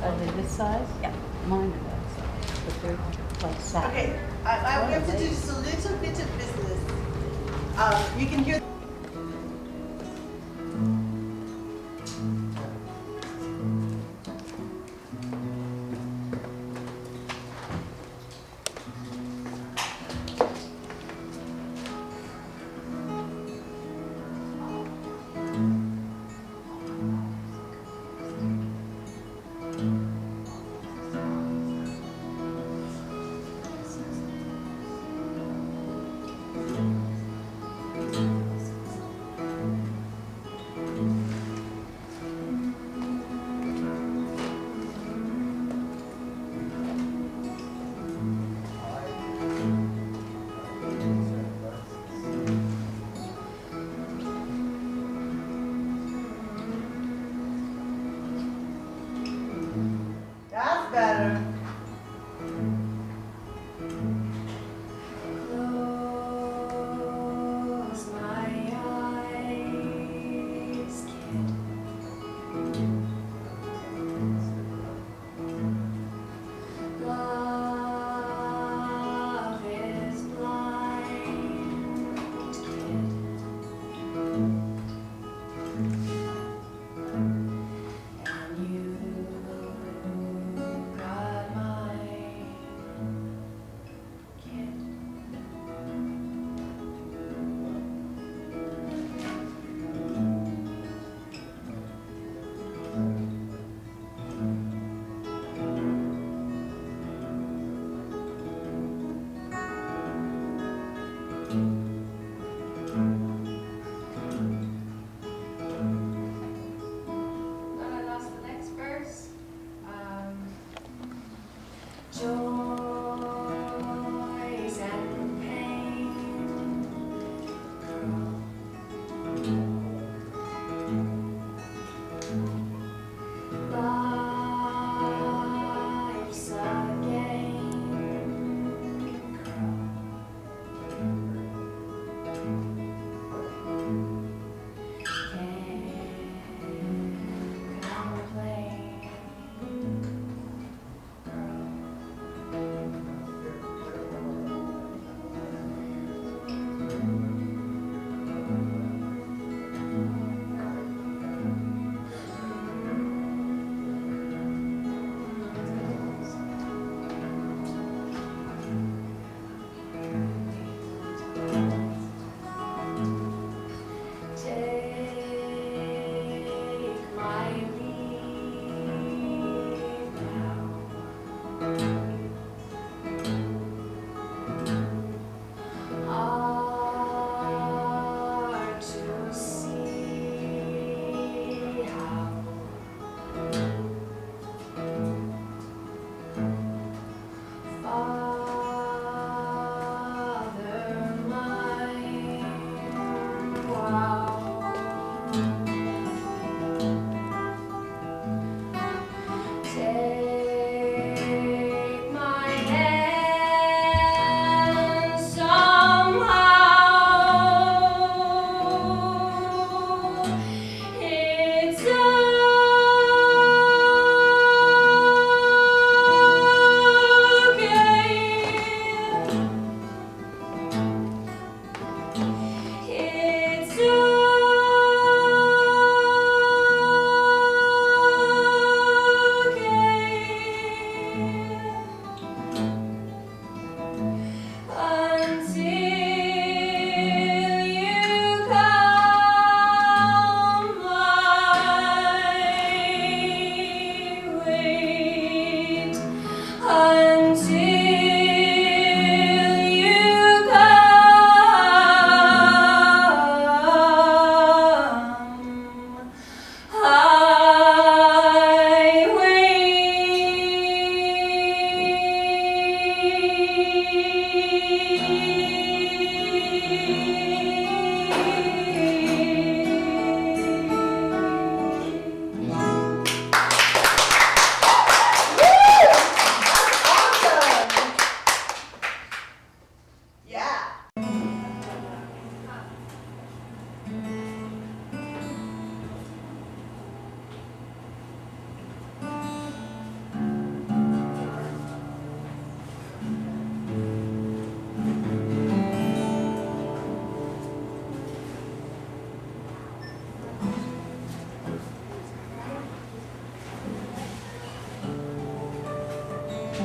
Are they this size? Yeah. Mine are that size, but they're like satin. Okay, we have to do just a little bit of business. You can hear. That's better. Close my eyes, kid. Love is blind, kid. And you got mine, kid.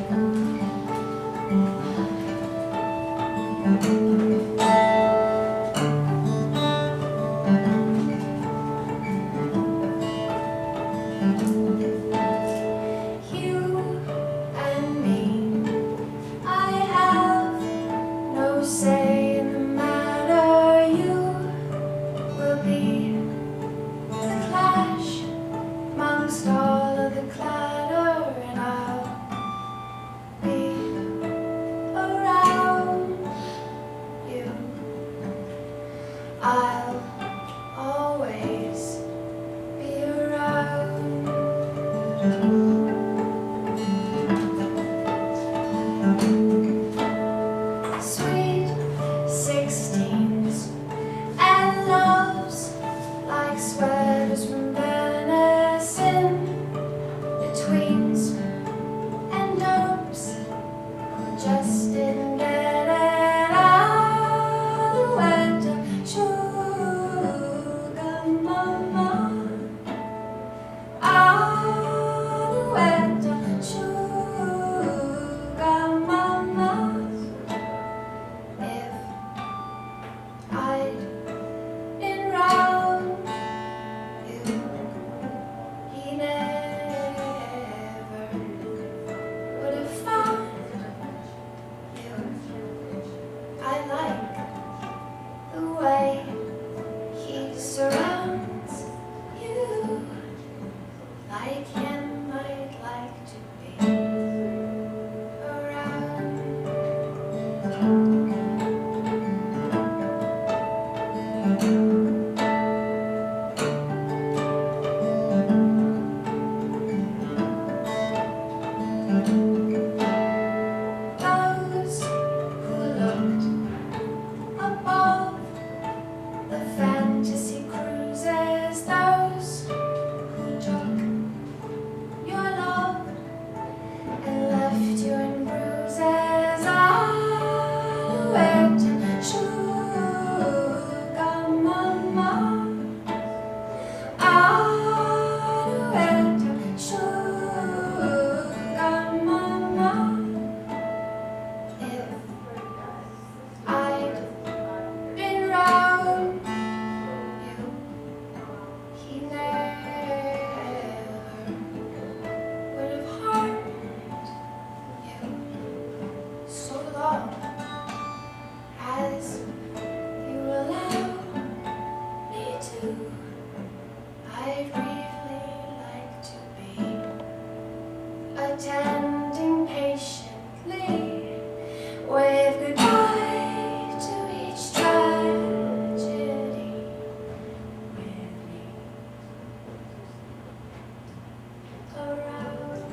You and me, I have no say in the matter. You will be the clash amongst all of the clatter, and I'll be around you. I'll always be around. Sweet 16s and loves like sweaters from Venice, in betweens and dopes who just didn't get it. I went to sugar mama. I went to sugar mama. If I'd been round you, he never would have found you. I like the way he surrounds you, like him I'd like to be around. Those who looked above the fantasy cruises, those who took your love and left you in bruises. I went to sugar mama. I went to sugar mama. If I'd been round you, he never would have harmed you. So long as you allow me to, I'd really like to be attending patiently, wave goodbye to each tragedy with me around.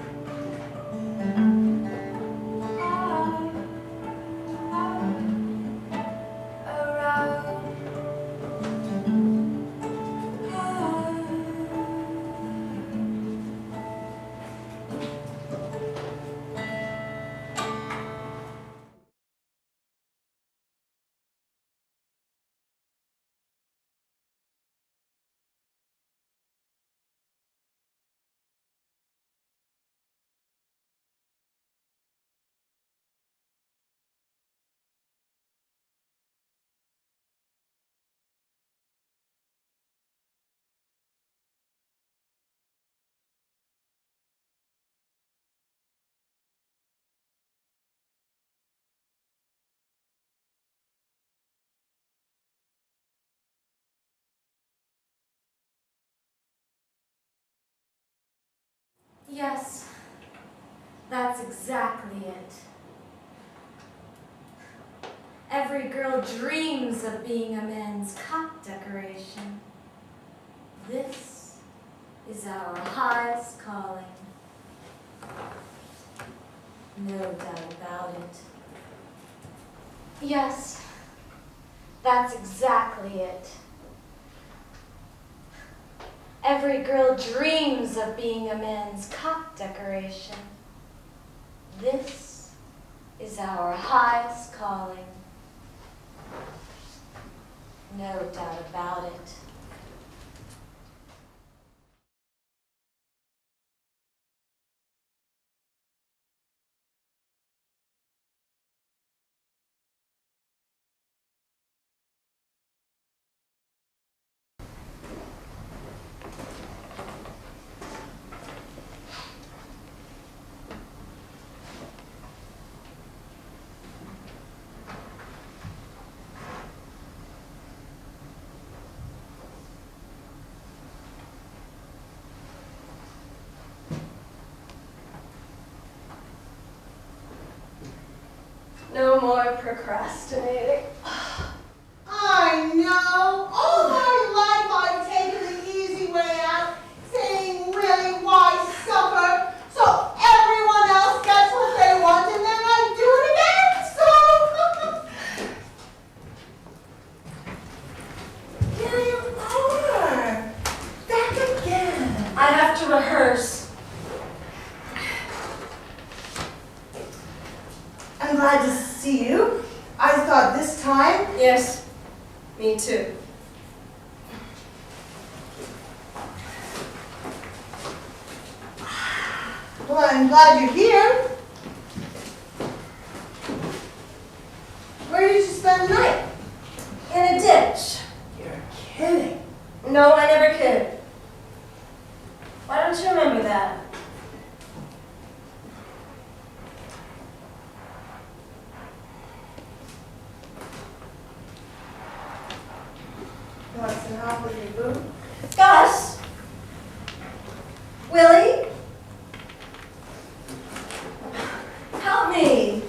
Yes, that's exactly it. Every girl dreams of being a men's cock decoration. This is our highest calling. No doubt about it. Yes, that's exactly it. Every girl dreams of being a man's cock decoration. This is our highest calling. No doubt about it. No more procrastinating. I know. All my life I've taken the easy way out, saying really why suffer, so everyone else gets what they want, and then I do it again. So here you are, back again. I have to rehearse. I'm glad to see you. I thought this time. Yes, me too. Well, I'm glad you're here. Where did you spend the night? In a ditch. You're kidding. No, I never kid. Why don't you remember that? What's the matter with your boo? Gus? Willie? Help me.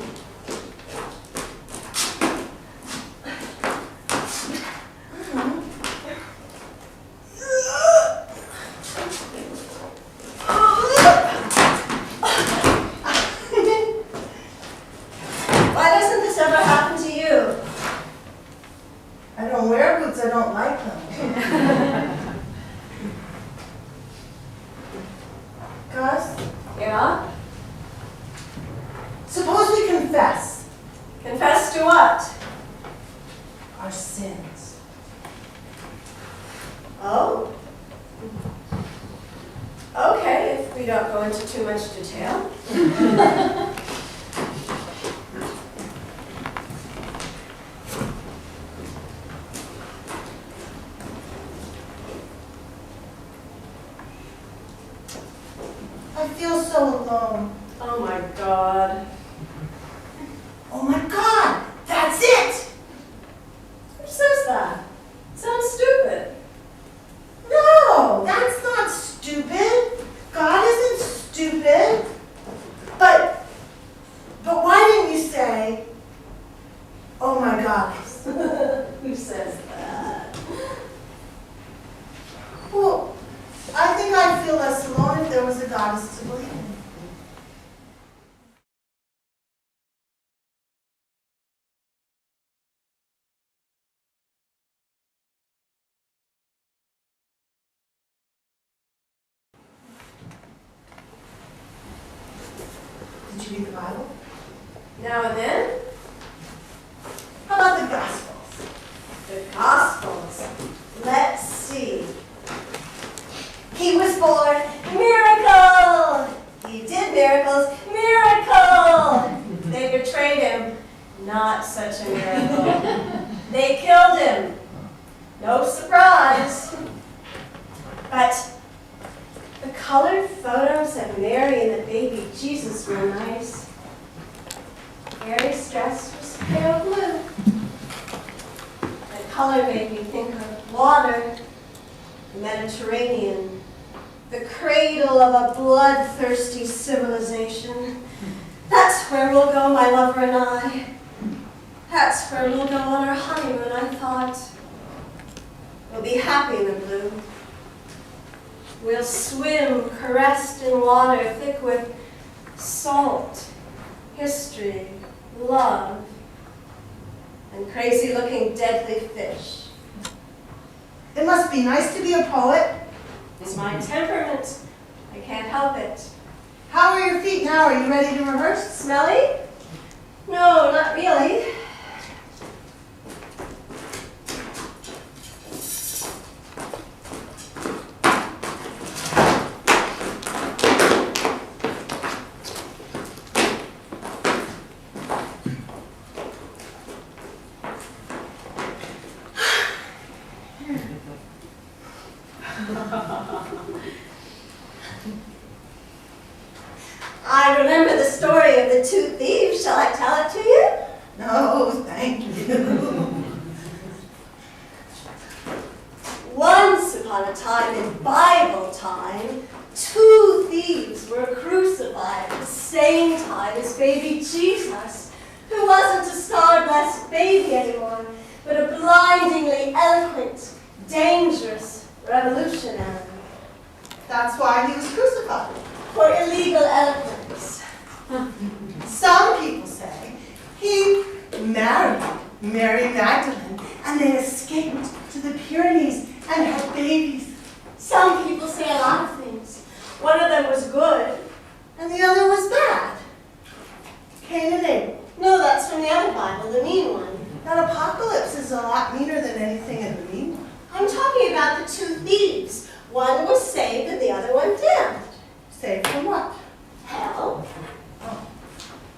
Why doesn't this ever happen to you? I don't wear boots, I don't like them. Gus, Yeah? suppose we confess Confess to what? our sins. Oh? Okay, if we don't go into too much detail. I feel so alone. Oh my God. Oh my God, that's it! Who says that? Sounds stupid. No, that's not stupid. God isn't stupid. But why didn't you say, oh my God? Who says that? Well, I think I'd feel less alone if there was a goddess to believe in. Did you read the Bible? Now and then, How about the Gospels? the Gospels. Let's see. He was born, miracle! He did miracles, miracle! They betrayed him, not such a miracle. They killed him, no surprise. But the colored photos of Mary and the baby Jesus were nice. Mary's dress was pale blue. The color made me think of water, the Mediterranean, the cradle of a bloodthirsty civilization. That's where we'll go, my lover and I. That's where we'll go on our honeymoon, I thought. We'll be happy in the blue. We'll swim caressed in water thick with salt, history, love, and crazy-looking deadly fish. It must be nice to be a poet. It's my temperament. I can't help it. How are your feet now? Are you ready to rehearse? Smelly? No, not really. I remember the story of the two thieves. Shall I tell it to you? No, thank you. Once upon a time in Bible time, two thieves were crucified at the same time as baby Jesus, who wasn't legal eloquence. Some people say he married Mary Magdalene and they escaped to the Pyrenees and had babies. Some people say a lot of things. One of them was good. And the other was bad. Cain and Abel. No, that's from the other Bible, the mean one. That apocalypse is a lot meaner than anything in the mean one. I'm talking about the two thieves. One was saved and the other one damned. Saved from what? Hell.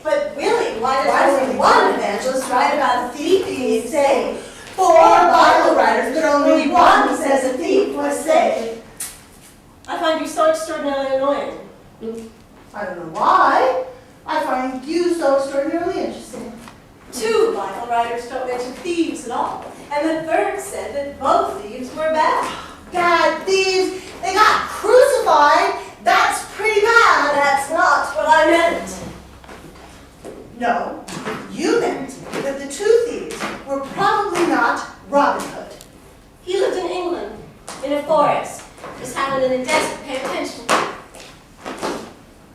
But really, why does only one evangelist write about a thief being saved? 4 Bible writers, but only one says a thief was saved. I find you so extraordinarily annoying. I don't know why. I find you so extraordinarily interesting. 2 Bible writers don't mention thieves at all. And the third said that both thieves were bad. Bad thieves, they got crucified. That's pretty bad. That's not what I meant. No, you meant that the 2 thieves were probably not Robin Hood. He lived in England, in a forest. Just happened in a desert. Pay attention.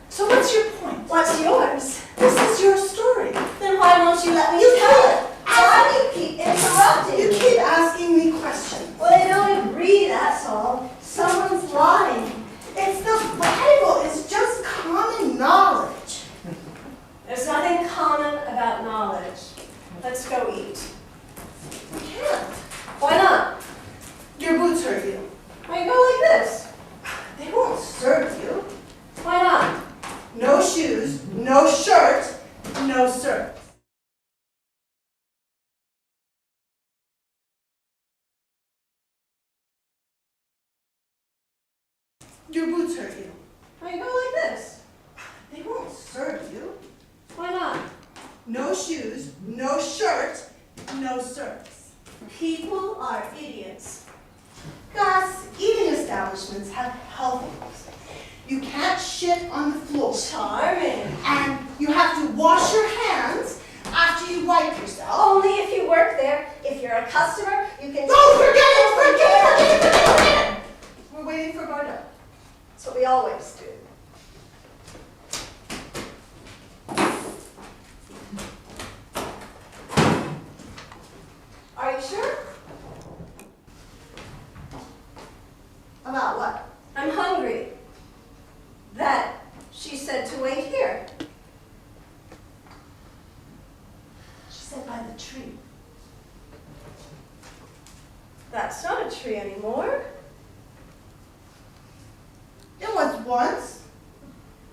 So what's your point? What's yours? This is your story. Then why won't you let me tell it? Why do you keep interrupting You me? keep asking me questions. Well, they don't agree, that's all. Someone's lying. It's the Bible. It's just common knowledge. There's nothing common about knowledge. Let's go eat. You can't. Why not? Your boots hurt you. Why go like this? They won't serve you. Why not? No shoes, no shirt, no serve. Your boots hurt you. Why go like this? They won't serve you. Why not? No shoes, no shirt, no serves. People are idiots. Gus, eating establishments have health rules. You can't shit on the floor. Charming. And you have to wash your hands after you wipe yourself. Only if you work there. If you're a customer, you can... Oh, forget it! We're waiting for Bardot. That's what we always do. Are you sure? About what? I'm hungry. That, she said to wait here. She said by the tree. That's not a tree anymore. It was once.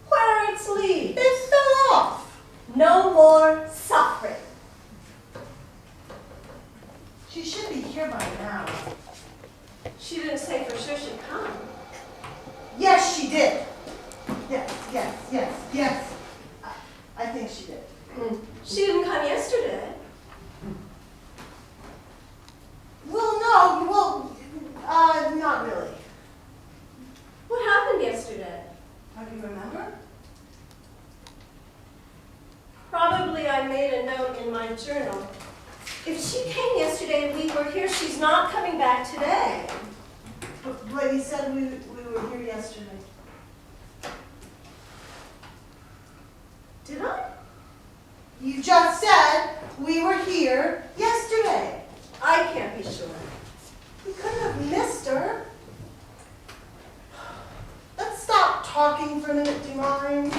Where are its leaves? It fell off. No more suffering. She should be here by now. She didn't say for sure she'd come. Yes, she did. Yes. I think she did. She didn't come yesterday. Well, not really. What happened yesterday? Don't you remember? Probably I made a note in my journal. If she came yesterday and we were here, she's not coming back today. But you said we were here yesterday. Did I? You just said we were here yesterday. I can't be sure. We couldn't have missed her. Let's stop talking for a minute, do you mind?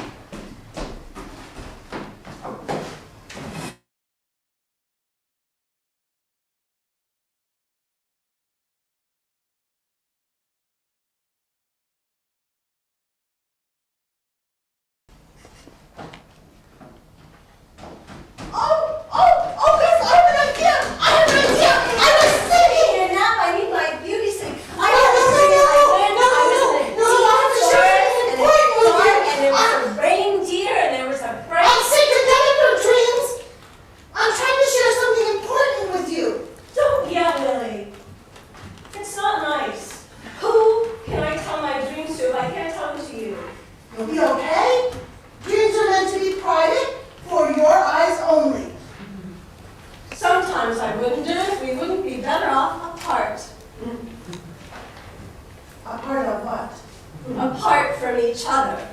Apart from each other.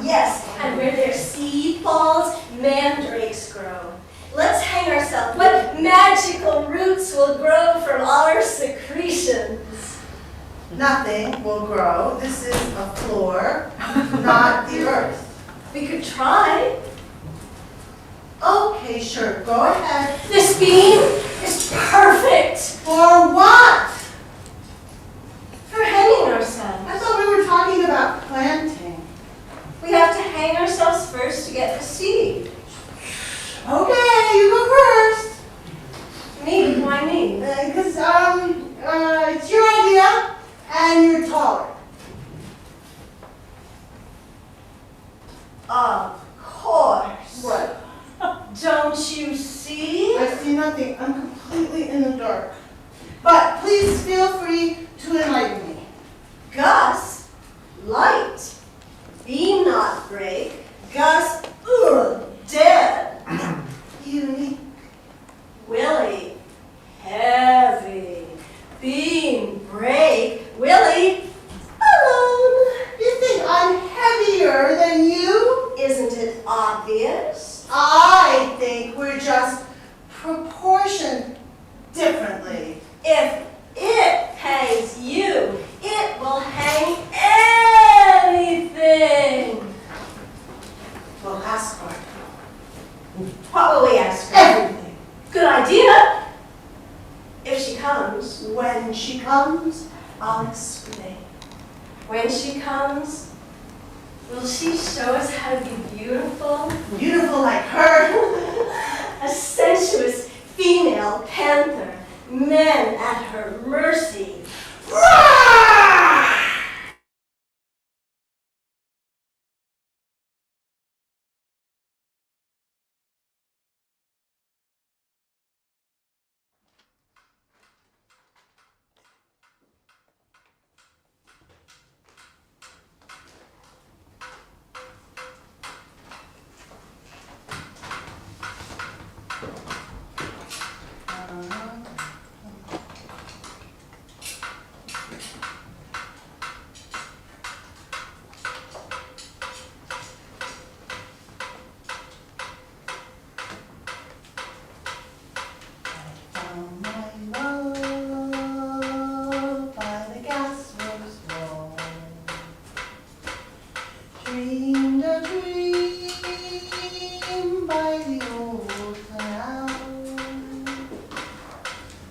Yes, and where their seed falls, mandrakes grow. Let's hang ourselves. What magical roots will grow from our secretions? Nothing will grow. This is a floor, not the earth. We could try. Okay, sure, go ahead. This beam is perfect For what? for hanging I ourselves. thought we were talking about planting. We have to hang ourselves first to get the seed. Okay, you go first. Me? Why me? Because, it's your idea, and you're taller. Of course. What? Don't you see? I see nothing. I'm completely in the dark. But please feel free to enlighten me. Gus, light. Beam not break. Gus, ugh, dead. Unique. Willie, heavy. Beam break. Willie, alone. You think I'm heavier than you? Isn't it obvious? I think we're just proportioned differently. If it hangs you, it will hang anything. We'll ask for it. What will we ask for? Everything. Good idea. If she comes. When she comes, I'll explain. When she comes, will she show us how to be beautiful? Beautiful like her. A sensuous female panther, men at her mercy. Found my love by the gas rose wall. Dreamed a dream by the old canal.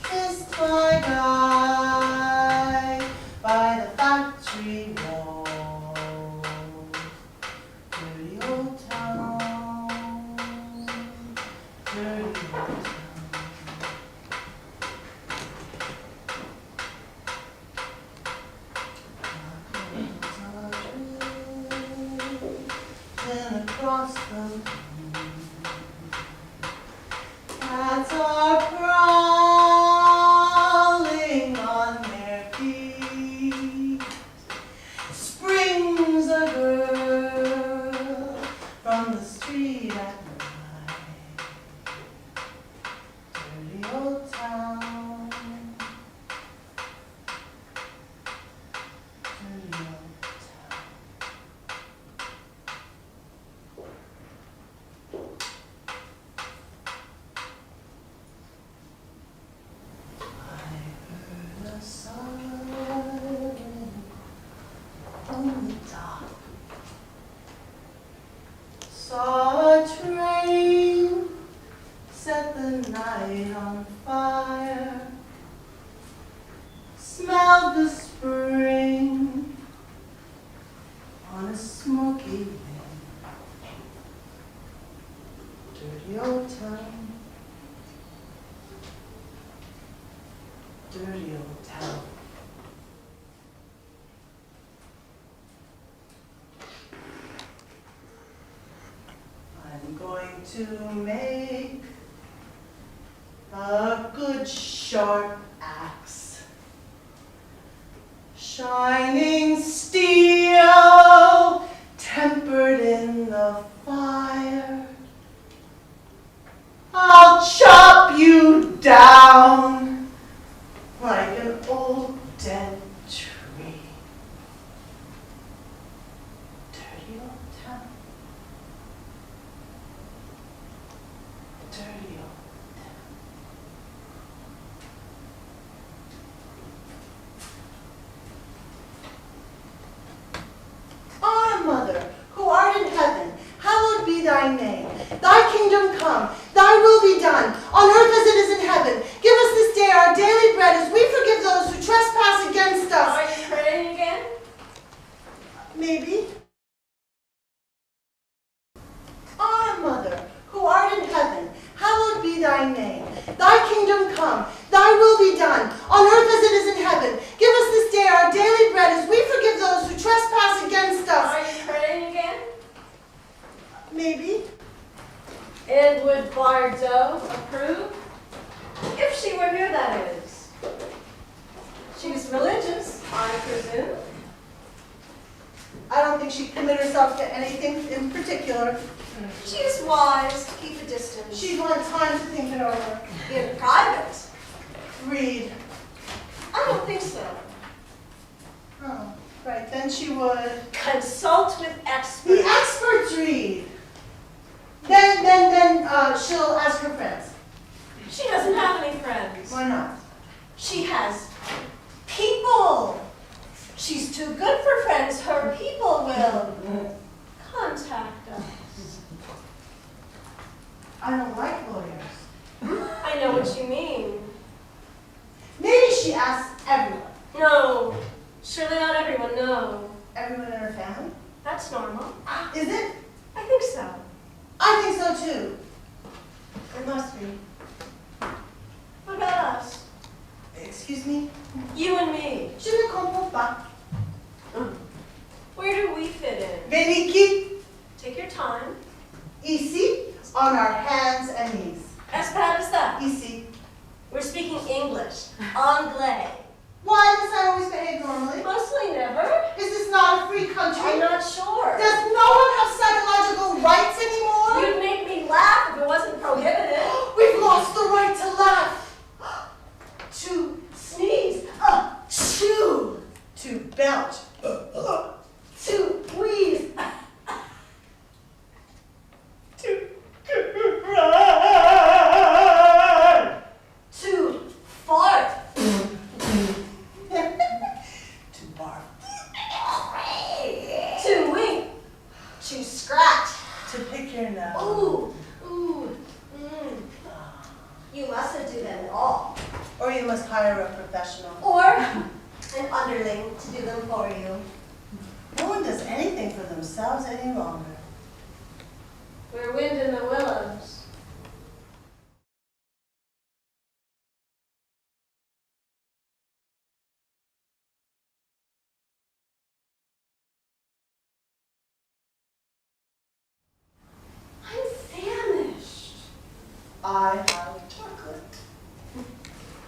Kissed my guy by the factory wall. Dirty old town. Dirty old town. Then across the room, cats are prowling on their feet. Springs a girl from the street at night. Dirty old town. Dirty old town. I heard a siren on the dock. Saw a train set the night on fire. Smelled the spring on a smoky wind. Dirty old town. Dirty old town. I'm going to make a good sharp axe. Shining steel, tempered in the fire. I'll chop you down like an old dead tree. Dirty old town. huh? Dirty old Our Mother, who art in heaven, hallowed be thy name. Thy kingdom come, thy will be done, on earth as it is in heaven. Give us this day our daily bread, as we forgive those who trespass against us. Are you praying again? Maybe. Our Mother, who art in heaven, hallowed be thy name. Thy kingdom come, thy will be done, on earth as it is in heaven. Give us this day our daily bread, as we forgive those who trespass against us. Are you praying again? Maybe. And would Bardot approve? If she were here, that is. She's religious, I presume. I don't think she'd commit herself to anything in particular. She's wise to keep a distance. She'd want time to think it over. In private. Read. I don't think so. Oh, right, then she would. Consult with The experts. experts read. Then she'll ask her friends. She doesn't have any friends. Why not? She has people. She's too good for friends. Her people will contact us. I don't like lawyers. I know what you mean. Maybe she asks everyone. No, surely not everyone, no. Everyone in her family? That's normal. Is it? I think so. I think so too. It must be. What about us? Excuse me? You and me. Je ne comprends pas. Where do we fit in? Veliki, Take your time. ici, on our hands and knees. As bad as that. Ici. We're speaking English. Anglais. Why does I always behave normally? Mostly never. Is this not a free country? I'm not sure. Does no one have psychological rights anymore? You'd make me laugh if it wasn't prohibited. We've lost the right to laugh. To sneeze. Chew. To belch. To wheeze. To cry. To fart. To bark. To wink. To scratch. To pick your nose. Ooh. Ooh. You mustn't do that at all. Or you must hire a professional. Or an underling to do them for you. No one does anything for themselves any longer. We're wind in the willows. I'm famished. I have chocolate.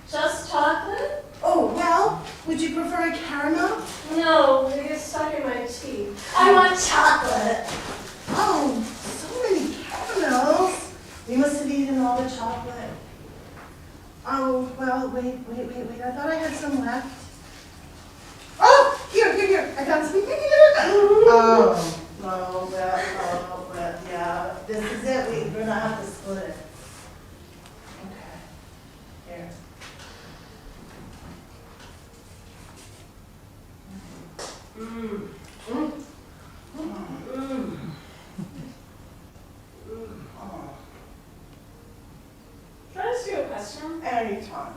Just chocolate? Oh, well, would you prefer a caramel? No, it gets stuck in my teeth. I want chocolate. Oh, so many caramels. You must have eaten all the chocolate. Oh, well, wait. I thought I had some left. Oh, here. I got some. Oh, well, yeah. This is it. We're gonna have to split it. Okay. Here. Can I ask you a question? Anytime.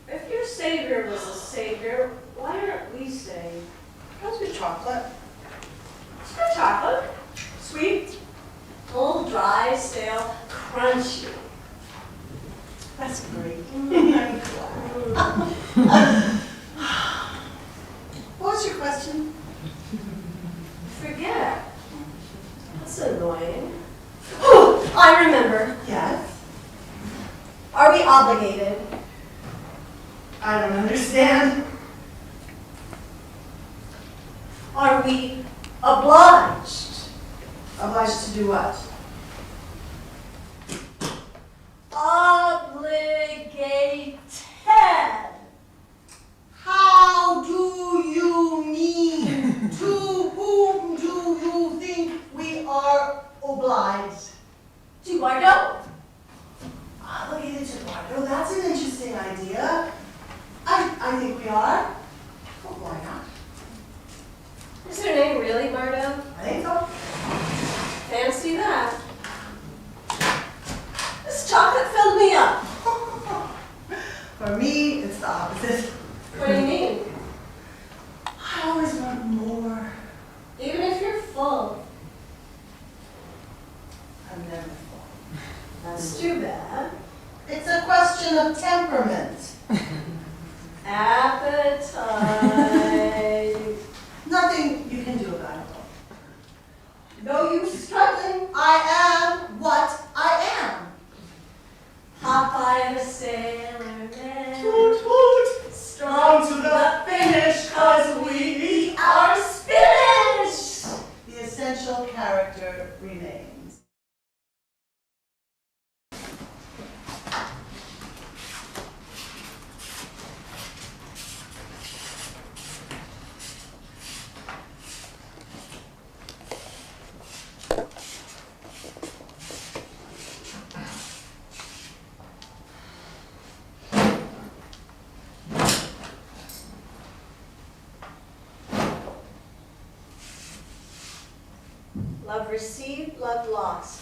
If your savior was a savior, why aren't we saved? How's your chocolate? It's good chocolate. Sweet. Full, dry, stale, crunchy. That's great. I'm glad. What was your question? Forget. That's annoying. Oh, I remember. Yes. Are we obligated? I don't understand. Are we obliged? Obliged to do what? Obligated. How do you mean to full. I'm never full. That's too bad. It's a question of temperament. Appetite. Nothing you can do about it. No use struggling. I am what I am. Popeye the Sailor Man. Toot toot. Strong to the finish, 'cause we eat our spinach. The essential character remains. Love received, love lost.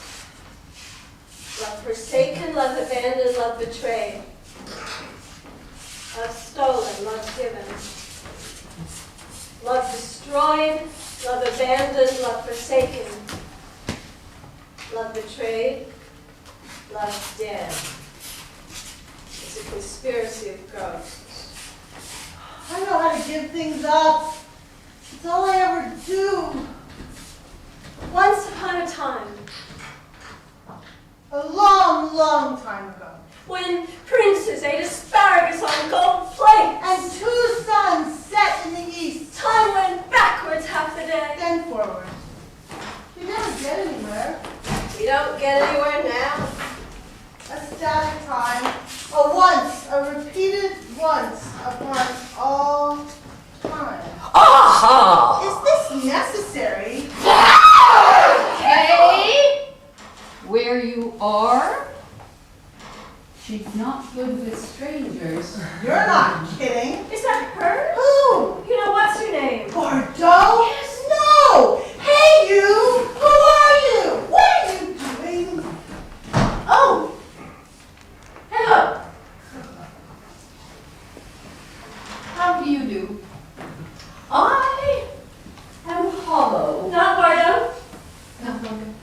Love forsaken, love abandoned, love betrayed. Love stolen, love given. Love destroyed, love abandoned, love forsaken. Love betrayed, love dead. It's a conspiracy of ghosts. I know how to give things up. It's all I ever do. Once upon a time, A long, long time ago. when princes ate asparagus on gold plates, And 2 suns set in the east, time went backwards half the day. then forward. You never get anywhere. We don't get anywhere now. A static time. A once, a repeated once upon all time. Aha! Is this necessary? Okay, where you are? She's not good with strangers. You're not kidding. Is that her? Who? You know, what's her name? Bardot? Yes. No! Hey you! Who are you? What are you doing? Oh! Hello! How do you do? I am Hollow. Not Bardot.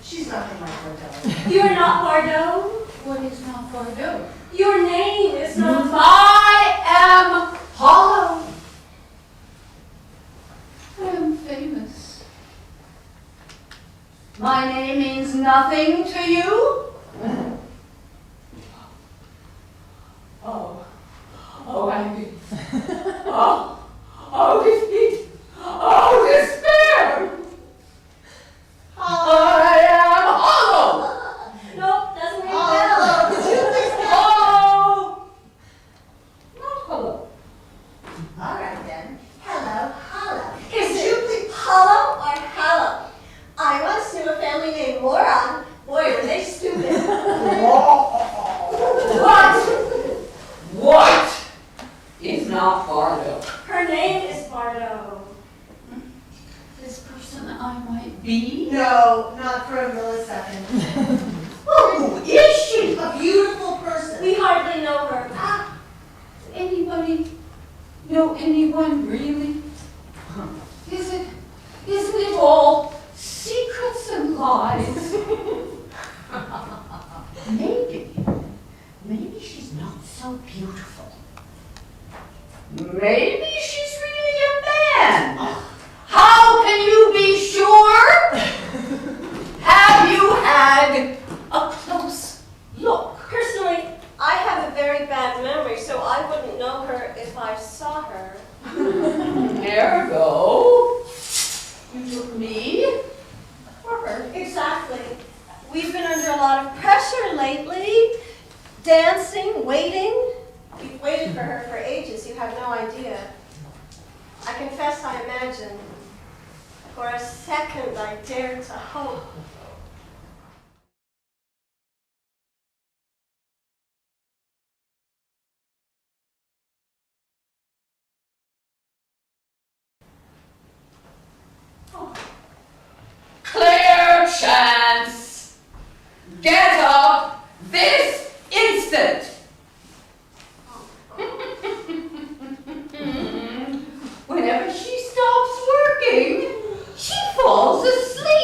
She's nothing like Bardot. You're not Bardot. What is not Bardot? Your name is not I am Hollow. I am famous. My name means nothing to you? Oh, Aggie. Defeat. Despair. I am Hollow. Nope, doesn't ring a bell. Hello, could you please get... Oh, not Hollow. All right then. Hello, hello. Is Could it you please... Hollow or Hallow? I once knew a family named Moron. Boy, were they stupid. What is not Bardot? Her name is Bardot. This person I might be? No, not for a millisecond. Who is she? A beautiful person. We hardly know her. Anybody know anyone really? Isn't it all secrets and lies? Maybe she's not so beautiful. Maybe she's really a man. How can you be sure? Have you had a close look? Personally, I have a very bad memory, so I wouldn't know her if I saw her. Ergo, you took me for her. Exactly. We've been under a lot of pressure lately. Dancing, waiting. We've waited for her for ages, you have no idea. I confess I imagined. For a second I dared to hope. Clear chance. Get up this instant. Whenever she stops working, she falls asleep.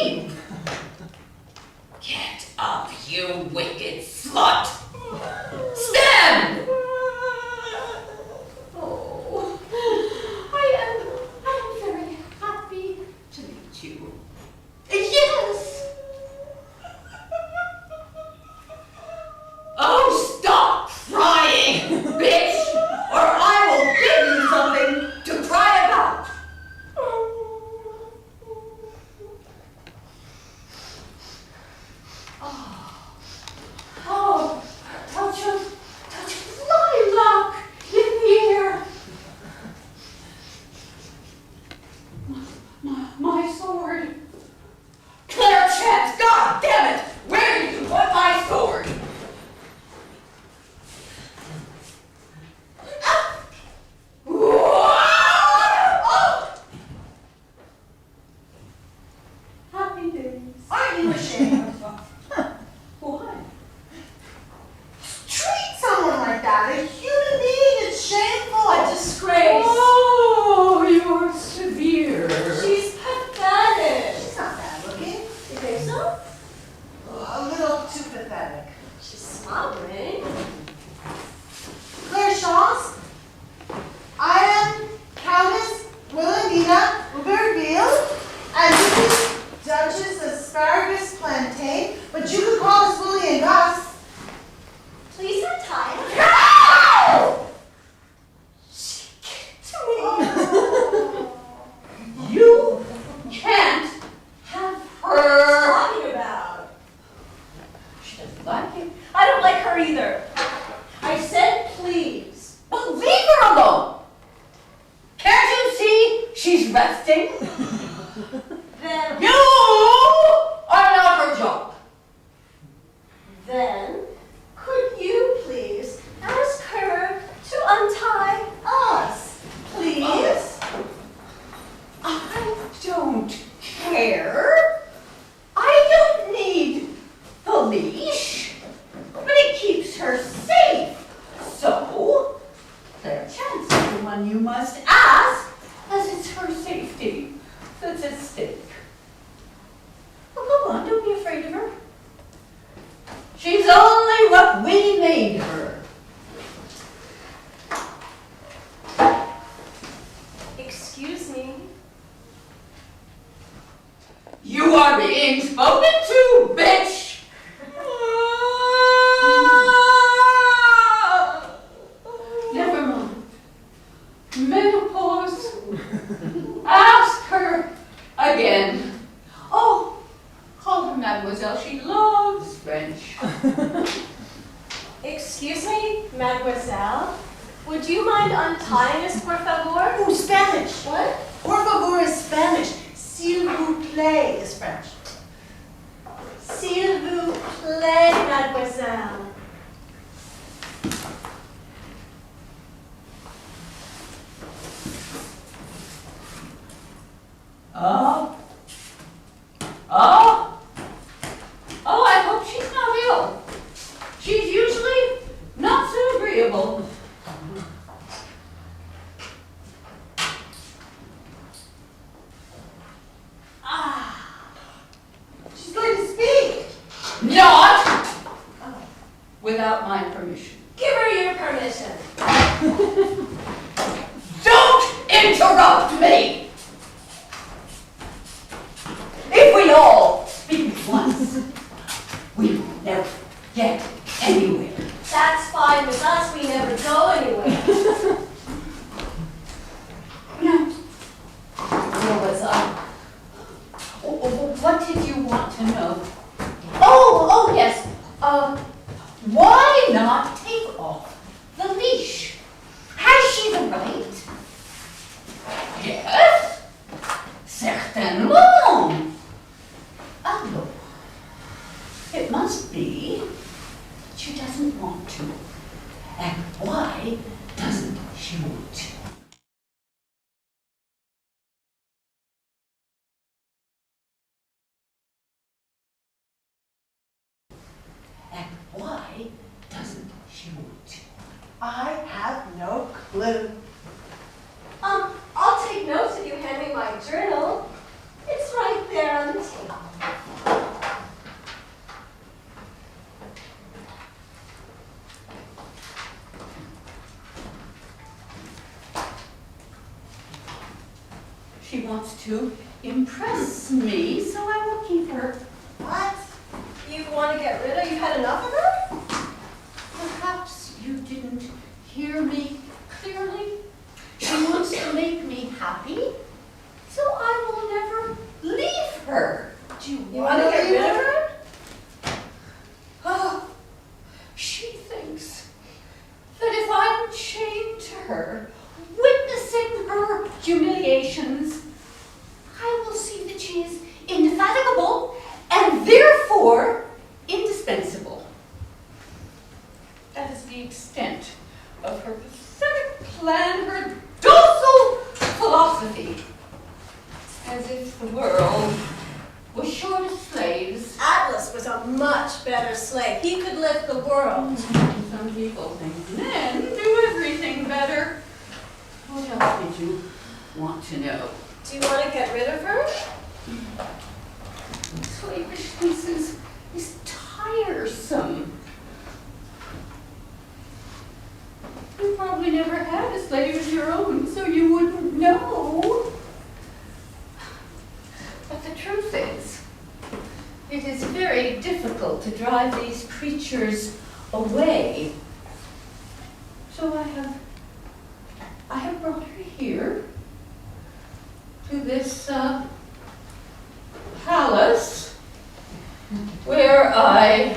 Aren't you ashamed? Why? Treat someone like that. A human being is shameful. A disgrace. Oh, you're severe. She's pathetic. She's not bad looking. You think so? A little too pathetic. She's smothering. Claire Chance, I am Countess Wilhelmina Uberville, and this is Duchess Asparagus Plantain, but you could call us Willie and Gus. Please untie her. No! She kicked me. Oh. You can't have What are you her. talking about? She doesn't like you. I don't like her either. I said please. Well, leave her alone. Can't you see she's resting? Then, You are not her job. then, could you please ask her to untie us? Please? I don't care. I don't need the leash, but it keeps her safe. So, Claire Chance is the one you must ask, as it's her safety that's at stake. Well, go on, don't be afraid of her. She's only what we made her. Excuse me. You are being spoken to, bitch! Never mind. Menopause. Ask her again. Oh, call her Mademoiselle. She loves French. Excuse me, mademoiselle. Would you mind untying us, por favor? Ooh, Spanish. What? Por favor is Spanish. S'il vous plaît is French. S'il vous plaît, mademoiselle. Oh. Oh. Oh, I hope she's not ill. She's usually not so agreeable. She's going to speak. Not without my permission. Give her your permission. Don't interrupt me! If we all speak at once, we will never get anywhere. That's fine with us. We never go anywhere. No. Where was I? What did you want to know? Oh, yes. Why not take off the leash? Has she the right? Yes. Certainement. Alors, it must be that she doesn't want to. And why doesn't she want to? And why doesn't she want to? I have no clue. I'll take notes if you hand me my journal. It's right there on the table. She wants to impress me, so I will keep her. What? You want to get rid of? You had enough of her? Perhaps you didn't hear me clearly. She wants to make me happy, so I will never leave her. Do you You want want to to get rid of her? Oh, she thinks that if I'm chained to her, witnessing her humiliations, I will see that she is indefatigable and therefore indispensable. That is the extent of her pathetic plan, her docile philosophy. As if the world was short of much better slave. He could lift the world. Some people think men do everything better. What else did you want to know? Do you want to get rid of her? Slavishness is tiresome. You probably never had a slave of your own, so you wouldn't know. But the truth is, it is very difficult to drive these creatures away. So I have brought her here to this palace where I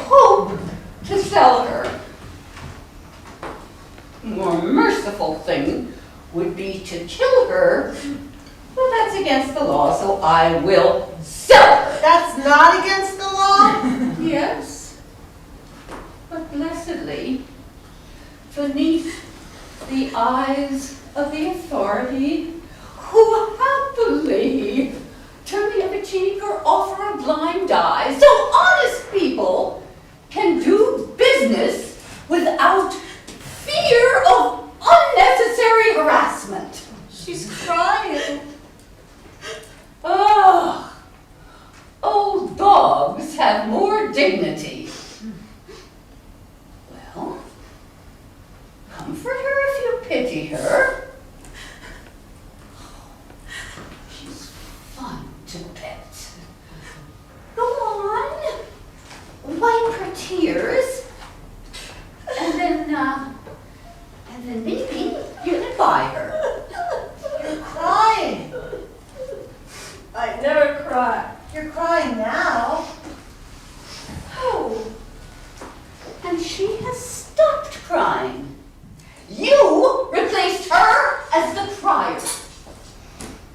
hope to sell her. More merciful thing would be to kill her, but that's against the law, so I will sell her. That's not against the law? Yes, but blessedly, beneath the eyes of the authority, who happily turn the other cheek or offer a blind eye, so honest people can do business without fear of unnecessary harassment. She's crying. Oh, old dogs have more dignity. Well, comfort her if you pity her. She's fun to pet. Go on, wipe her tears, and then maybe you can buy her. You're crying. I never cry. You're crying now. Oh, and she has stopped crying. You replaced her as the crier.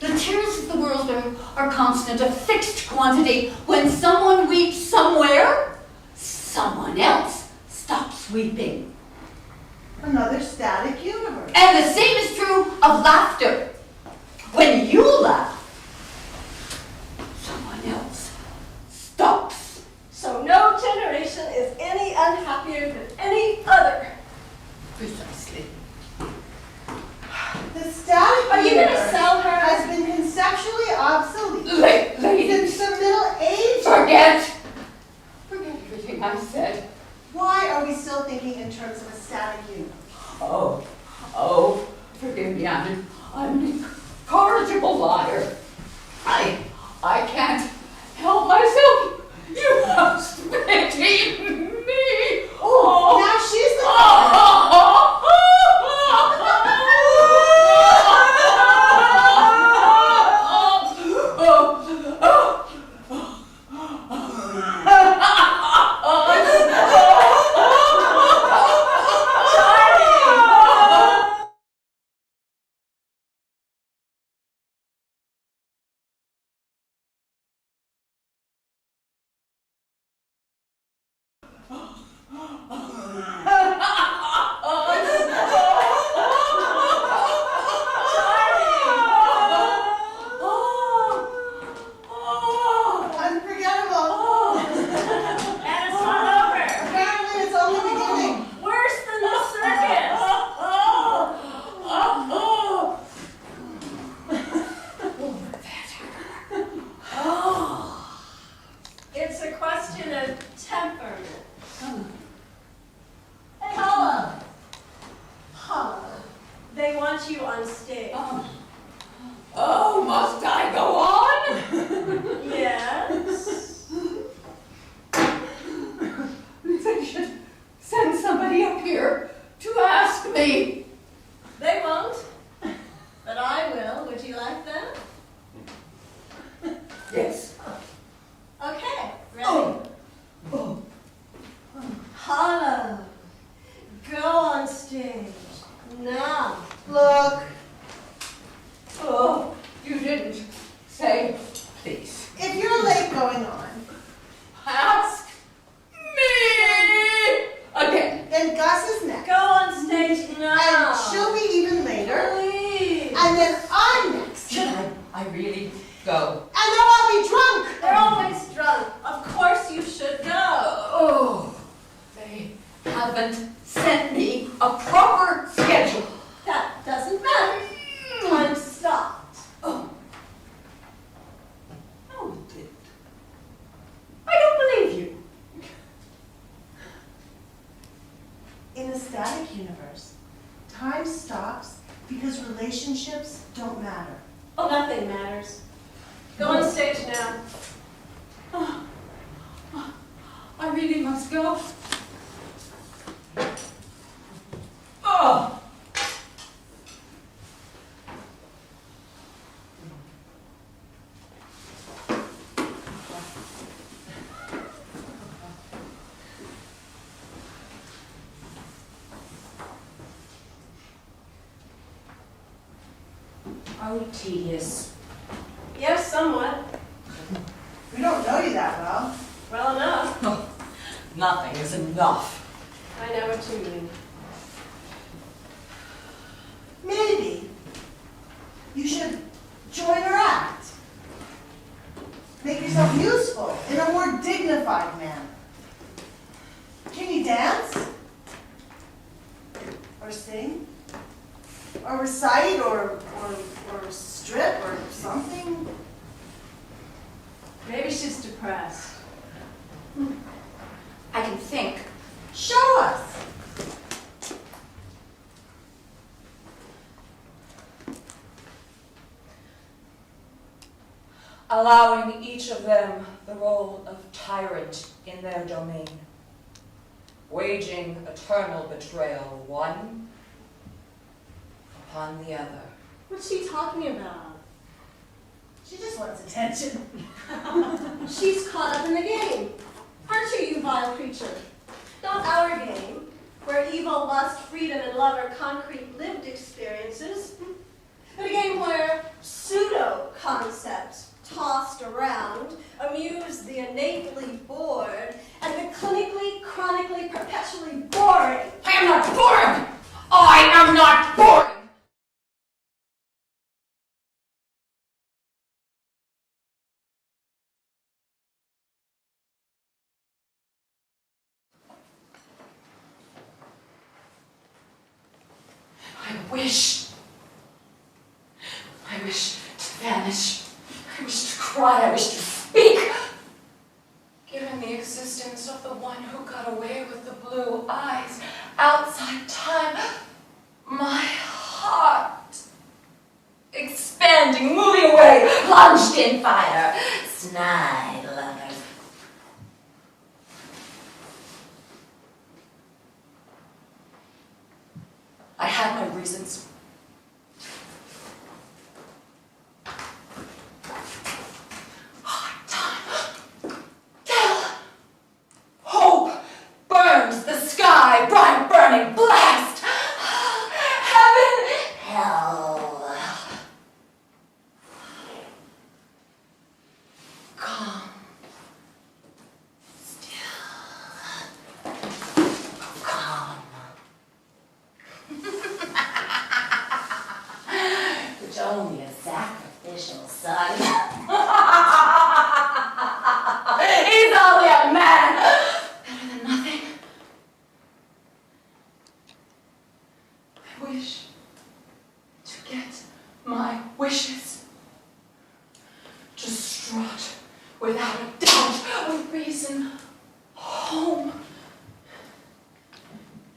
The tears of the world are constant, a fixed quantity. When someone weeps somewhere, someone else stops weeping. Another static universe. And the same is true of laughter. When you laugh, someone else stops. So no generation is any unhappier than any other. Precisely. The static Are you gonna universe sell her? has been conceptually obsolete Ladies, since the Middle Ages. forget everything I said. Why are we still thinking in terms of a static universe? Oh, forgive me, I'm an incorrigible liar. I can't help myself. You must pity me. Oh, now she's the unforgettable. And it's not over. Apparently it's only beginning. Worse than the circus. It's a question of temperament. Hey, Holla. Holla. They want you on stage. Oh, must I go on? Yes. They should send somebody up here to ask me. They won't, but I will. Would you like them? Yes. Okay, ready? Holla. Go on stage. Now. Look, Oh, you didn't say please. if you're late going on, Ask me again. then Gus is next. Go on stage now. And she'll be even later. Please. And then I'm next. Should I really go? And then I'll be drunk. They're always drunk. Of course haven't sent me a proper schedule. That doesn't matter. Time stopped. Oh. No, it didn't. I don't believe you. In a static universe, time stops because relationships don't matter. Oh, nothing matters. Go on stage now. I really must go. Oh. Oh, tedious. Yes, somewhat. We don't know you that well. Well enough. Oh, nothing is enough. I know what you mean. Maybe you should join our act. Make yourself useful in a more dignified manner. Can you dance? Or sing? Or recite? Or strip? Or something? Maybe she's depressed. I can think. Show us. Allowing each of them the role of tyrant in their domain, waging eternal betrayal one upon the other. What's she talking about? She just wants attention. She's caught up in the game. Aren't you, you vile creature? Not our game, where evil, lust, freedom, and love are concrete lived experiences, but a game where pseudo-concepts tossed around amuse the innately bored and the clinically, chronically, perpetually boring. I am not bored! I am not bored! I wish to vanish. I wish to cry. I wish to speak. Given the existence of the one who got away with the blue eyes outside time, my heart expanding, moving away, Plunged in fire. Snide lovers. I had my reasons. Hard time. Hell. Hope burns the sky, bright burning blast. Heaven. Hell. Calm. Calm. Which only a sacrificial son. He's only a man. Better than nothing. I wish to get my wishes. Distraught, without a doubt, a reason, home.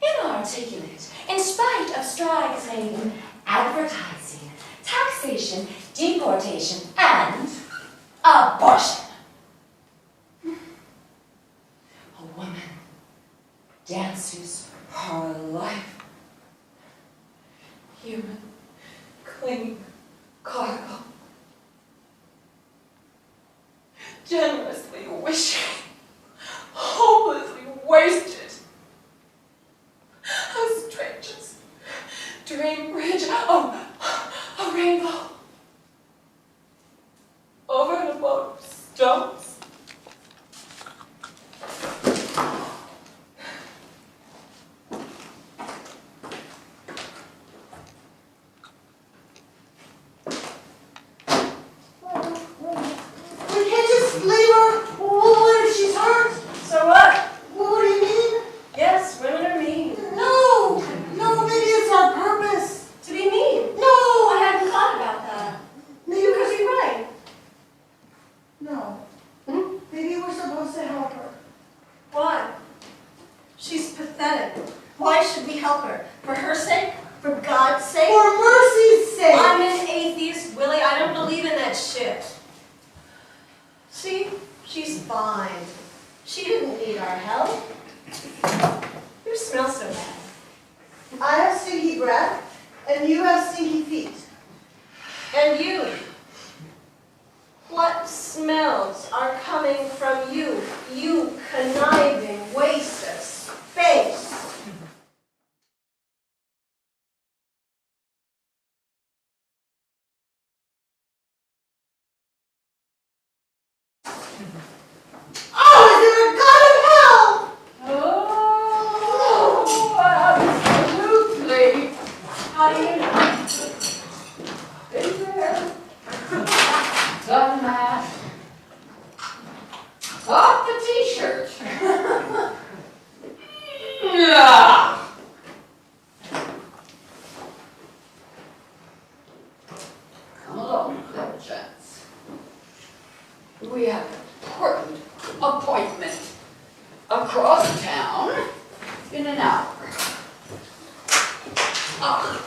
Inarticulate, in spite of strikes made, advertising, taxation, deportation, and abortion. A woman dances her life. Human, clinging cargo. Generously wishing, hopelessly wasted. A stranger's dream bridge, a rainbow. Over and above stones. We can't just leave her. What if she fine. She didn't need our help. You smell so bad. I have stinky breath, and you have stinky feet. And you? What smells are coming from you, you conniving waste of space? Oh, is there a god of hell? Oh, absolutely. How do you know? Is there? Done that. Got the t-shirt. Yeah. Come along, little gents. We have an important appointment across town in an hour. Ah.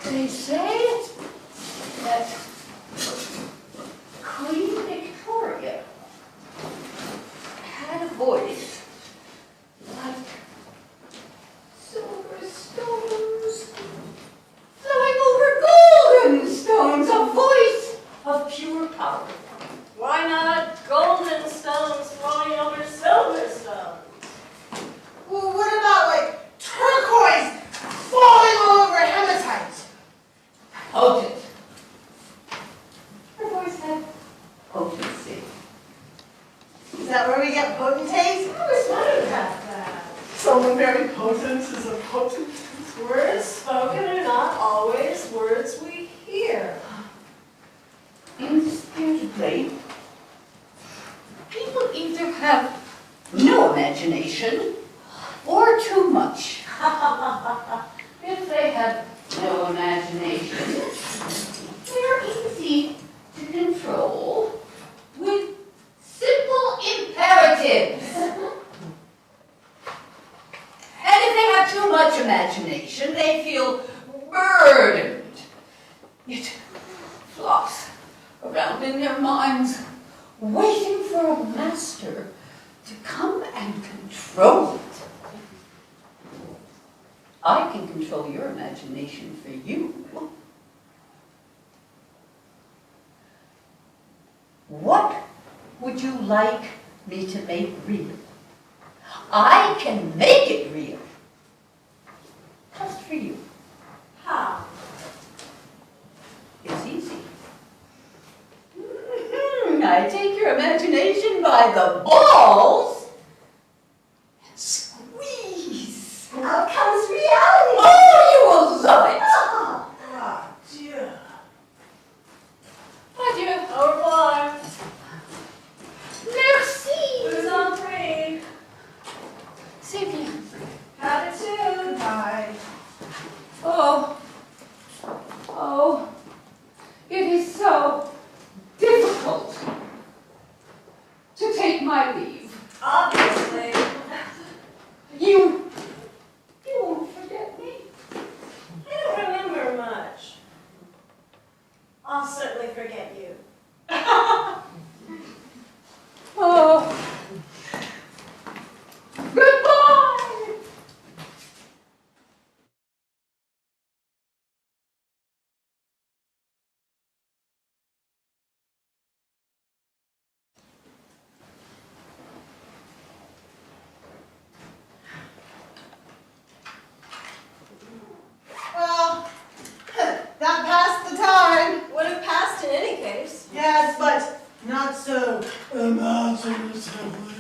They say that Queen Victoria had a voice like silver stones flowing over golden stones, a voice of pure power. Why not golden stones flowing over silver stones? Well, what about, like, turquoise falling all over hematite? Potent. Her voice had potency. Is that where we get potentates? I was wondering about that. Someone very potent is a potent. Words spoken are not always words we hear. Indisputably, people either have no imagination or too much. If they have no imagination, they're easy to control with simple imperatives. And if they have too much imagination, they feel burdened. It flops around in their minds, waiting for a master to come and control it. I can control your imagination for you. What would you like me to make real? I can make it real. Just for you. How? It's easy. I take your imagination by the balls and squeeze. Out comes reality. Oh, you will love it. Ah, dear. Adieu. Au revoir. Merci. Vous en prie. C'est bien. Attitude. Bye. Oh. Oh. It is so difficult to take my leave. Obviously. You won't forget me. I don't remember much. I'll certainly forget you. Oh. Goodbye. Well, that passed the time. Would have passed in any case. Yes, but not so imaginatively.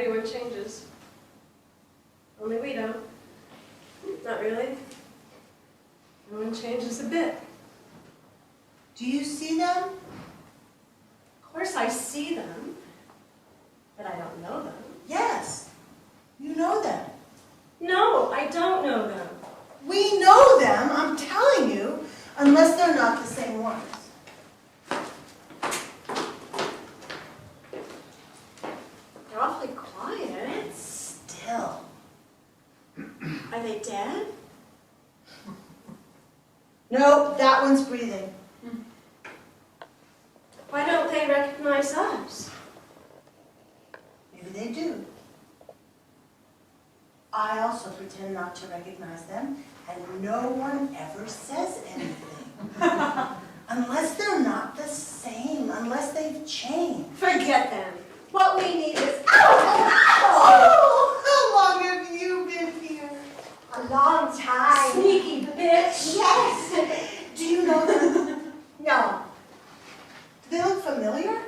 Everyone changes. Only we don't. Not really. No one changes a bit. Do you see them? Of course I see them, but I don't know them. Yes. You know them. No, I don't know them. We know them, I'm telling you, unless they're not the same ones. They're awfully quiet. Still. Are they dead? No, that one's breathing. Why don't they recognize us? Maybe they do. I also pretend not to recognize them, and no one ever says anything. Unless they're not the same, unless they've changed. Forget them. What we need is... Oh, how long have you been here? A long time. Sneaky bitch. Yes. Do you know them? No. Do they look familiar?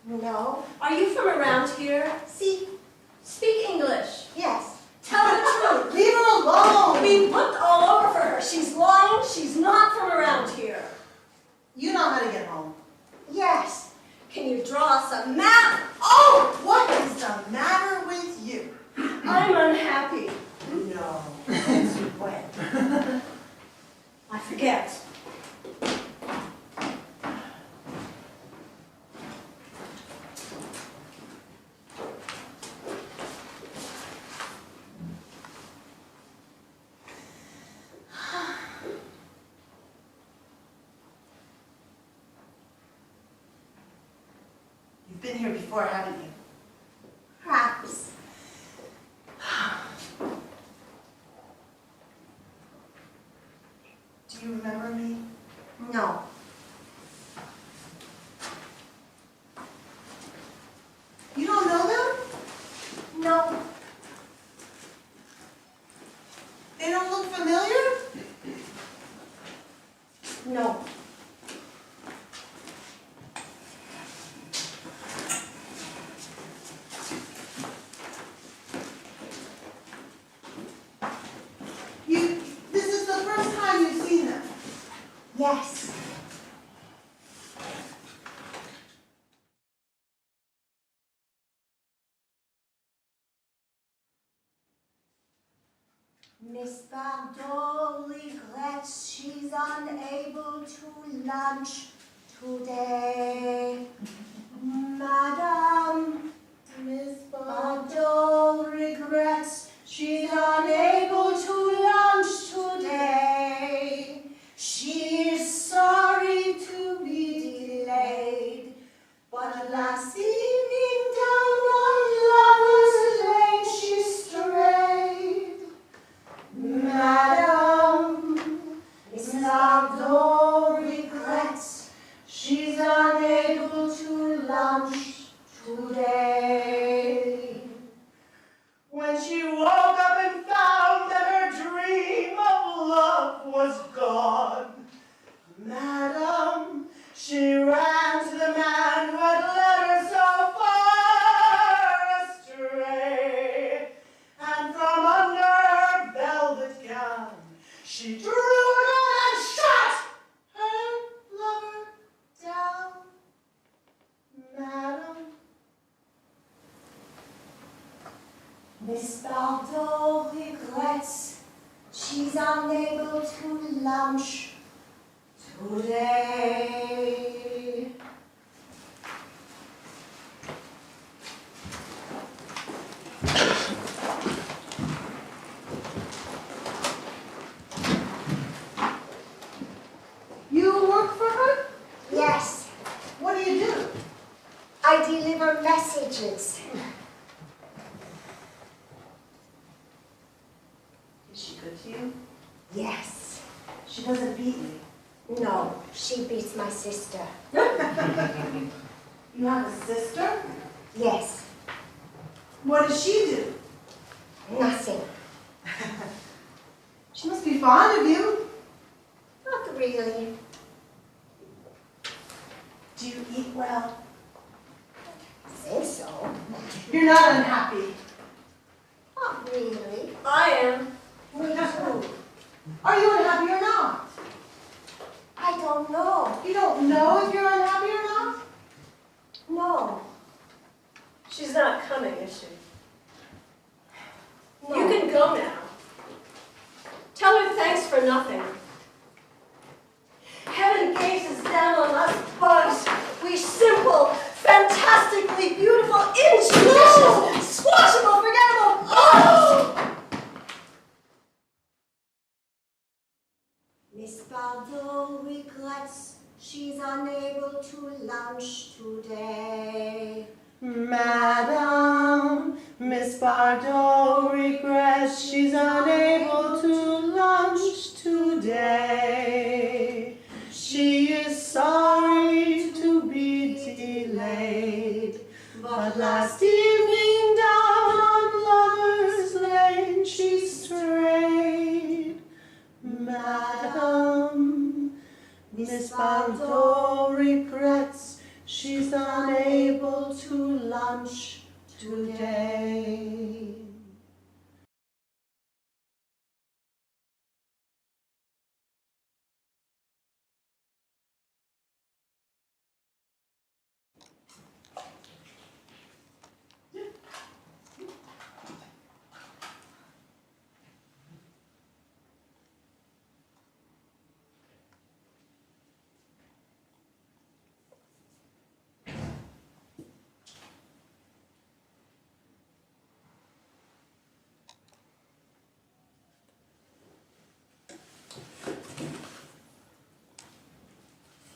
No. Are you from around here? See? Speak English. Yes. Tell the truth. Leave her alone. We looked all over for her. She's lying. She's not from around here. You know how to get home. Yes. Can you draw us a map? Oh, what is the matter with you? I'm unhappy. No, since when? I forget. You've been here before, haven't you? Perhaps. Do you remember me? No. You don't know them? No. They don't look familiar? No. This is the first time you've seen them. Yes. Miss Bardot regrets she's unable to lunch today. Madam, Miss Bardot regrets she's unable to lunch today. She's sorry to be delayed, but last evening down on Lover's Lane she strayed. Madam, Miss Bardot regrets she's unable to lunch today. When she woke up and found that her dream of love was gone, Madam, she ran to the man who had led her so far astray, and from under her velvet gown she drew it on and shot her lover down. Madam, Miss Bardot regrets she's unable to lunch today. you work for her? Yes, What do you do? I deliver messages. Is she good to you? Yes. She doesn't beat me. No, she beats my sister. You have a sister? Yes, What does she do? nothing. She must be fond of you. Not really. Do you eat well? I think so. You're not unhappy. Not really. I am. Me too. Are you unhappy or not? I don't know. You don't know if you're unhappy or not? No. She's not coming, is she? No. You can go now. Tell her thanks for nothing. Heaven gazes down on us bugs. We simple, fantastically beautiful, injudicious, squashable, forgettable bugs! Miss Bardot regrets she's unable to lunch today. Madam, Miss Bardot regrets she's unable to lunch today. She is sorry to be delayed, but last evening down on Lover's Lane she strayed. Madam, Miss Bardot regrets she's unable to lunch today.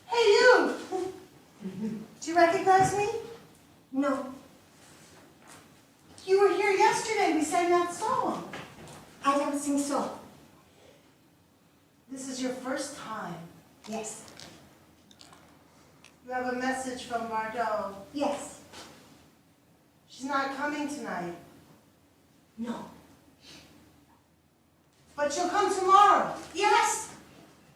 Hey, you! Do you recognize me? No, You were here yesterday. We sang that song. I don't think so. This is your first time. Yes. You have a message from Bardot. Yes. She's not coming tonight, No. but she'll come tomorrow. Yes!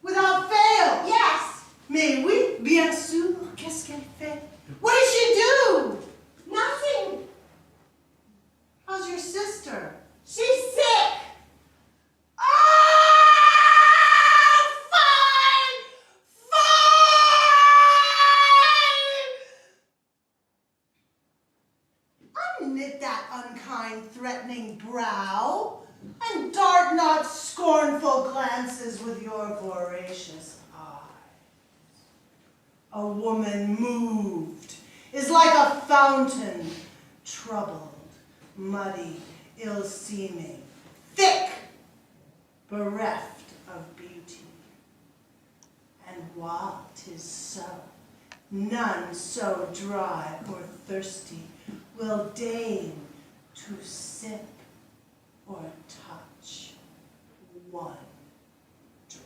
Without fail. Yes. Mais oui, bien sûr. Qu'est-ce qu'elle fait? What did she do? Nothing. How's your sister? She's sick. Ah! Fine! Fine! Unknit that unkind, threatening brow, and dart not scornful glances with your voracious eyes. A woman moved is like a fountain, troubled, muddy, ill-seeming, thick, bereft of beauty. And while 'tis so, none so dry or thirsty will deign to sip or touch one drop.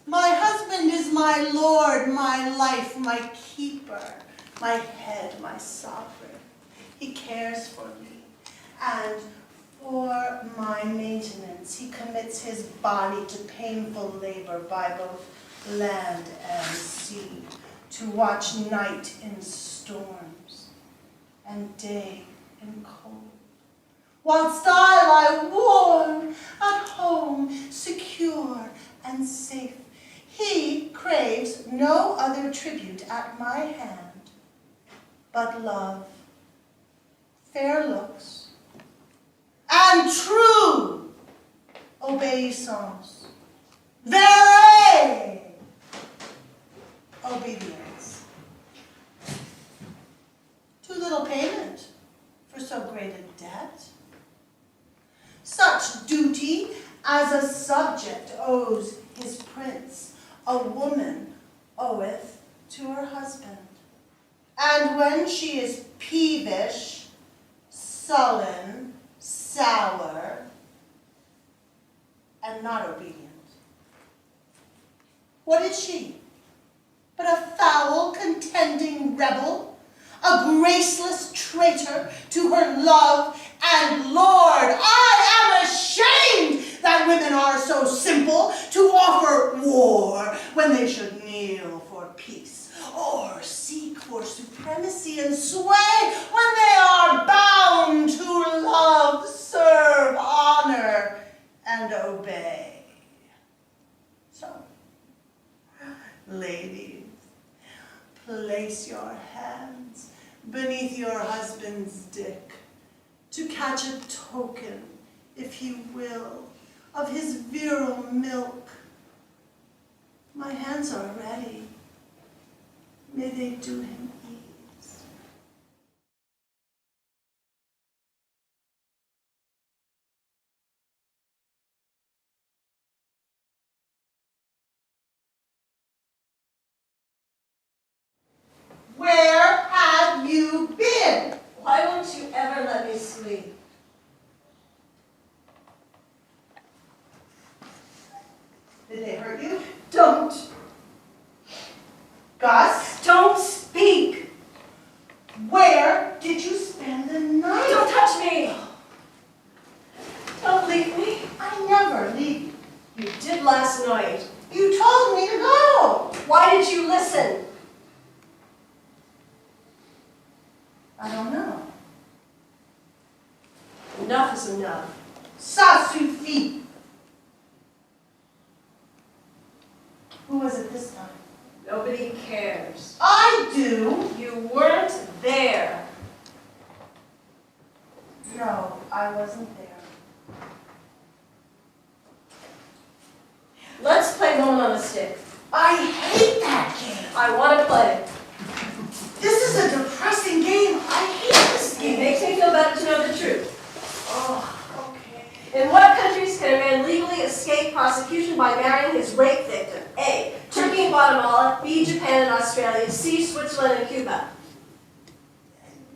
My husband is my lord, my life, my keeper, my head, my sovereign. He cares for me, and for my maintenance, he commits his body to painful labor by both land and sea, to watch night in storms and day in cold. Whilst I lie warm at home, secure and safe, he craves no other tribute at my hand but love, fair looks, and true obeisance. Very obedience. Too little payment for so great a debt. Such duty as a subject owes his prince, a woman oweth to her husband. And when she is peevish, sullen, sour, and not obedient, what is she? but a foul, contending rebel, a graceless traitor to her love and Lord. I am ashamed that women are so simple to offer war when they should kneel for peace, or seek for supremacy and sway when they are bound to love, serve, honor, and obey. So, ladies, place your hands beneath your husband's dick to catch a token, if you will, of his virile milk. My hands are ready. May they do him ease. Where have you been? Why won't you ever let me sleep? Did they hurt you? Don't. Gus, Don't speak. where did you spend the night? Don't touch me. Don't leave me. I never leave you. You did last night. You told me to go. Why did you listen? I don't know. Enough is enough. Ça suffit. Who was it this time? Nobody cares. I do. You weren't there. No, I wasn't there. Let's play Woman on a Stick. I hate that game. I want to play. This is a depressing game. I hate this It game. makes me feel better to know the truth. Oh, okay. In what countries can a man legally escape prosecution by marrying his rape victim? A. Turkey and Guatemala. B. Japan and Australia. C. Switzerland and Cuba.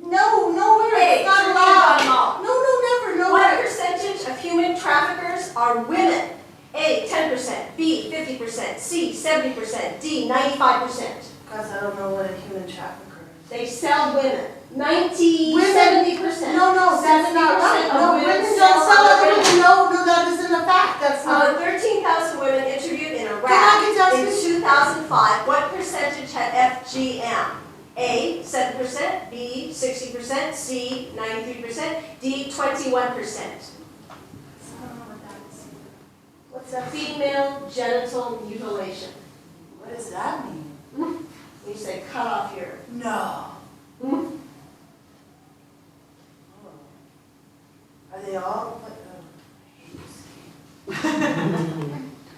No, nowhere. Hey, It's not Turkey and allowed. Guatemala. No, never, What nowhere. percentage of human traffickers are women? A. 10%. B. 50%. C. 70%. D. 95%. Because I don't know what a human trafficker is. They sell women. 90, Women- 70%. No, that's not right. 70% No, of women women don't sell other women. women. No, that isn't a fact. That's not. 13,000 women interviewed in Can I Iraq just ask in you- 2005. What percentage had FGM? A. 7%. B. 60%. C. 93%. D. 21%. What's that? Female genital mutilation. What does that mean? You say cut off your. No. Are they all?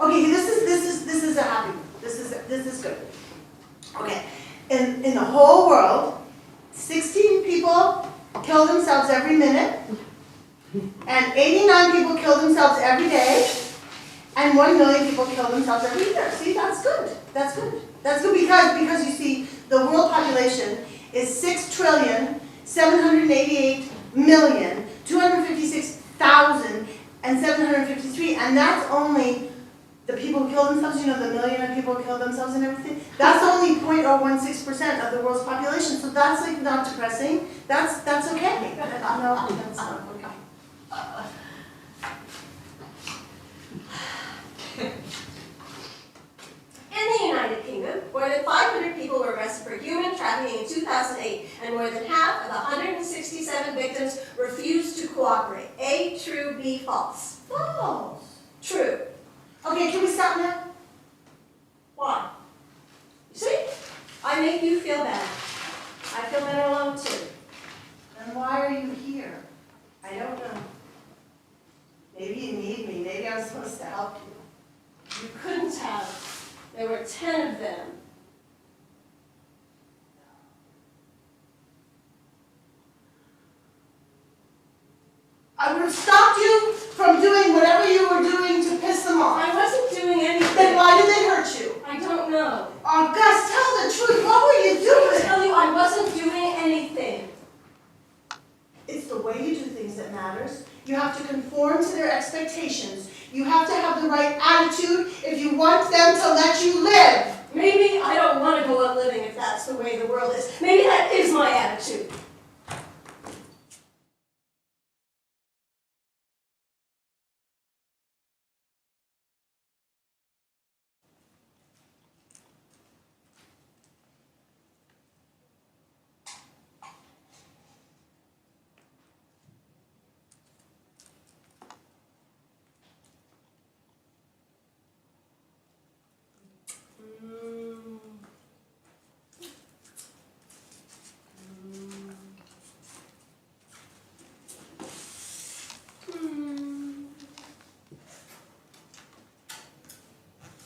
Okay, this is a happy one. This is good. Okay, in the whole world, 16 people kill themselves every minute, and 89 people kill themselves every day, and 1 million people kill themselves every year. See, that's good. That's good. That's good because you see, the world population is 6,788,256,753, and that's only the people who kill themselves. You know, the million of people who kill themselves and everything. That's only 0.016% of the world's population. So that's like not depressing. That's okay. No, that's not okay. In the United Kingdom, more than 500 people were arrested for human trafficking in 2008, and more than half of the 167 victims refused to cooperate. A. True. B. False. False. True. Okay, can we stop now? Why? You see? I make you feel bad. I feel better alone too. Then why are you here? I don't know. Maybe you need me. Maybe I'm supposed to help you. You couldn't have. There were 10 of them. I would have stopped you from doing whatever you were doing to piss them off. I wasn't doing anything. Then why did they hurt you? I don't know. Oh, Gus, tell the truth. What were you I doing? tell you, I wasn't doing anything. It's the way you do things that matters. You have to conform to their expectations. You have to have the right attitude if you want them to let you live. Maybe I don't want to go on living if that's the way the world is. Maybe that is my attitude.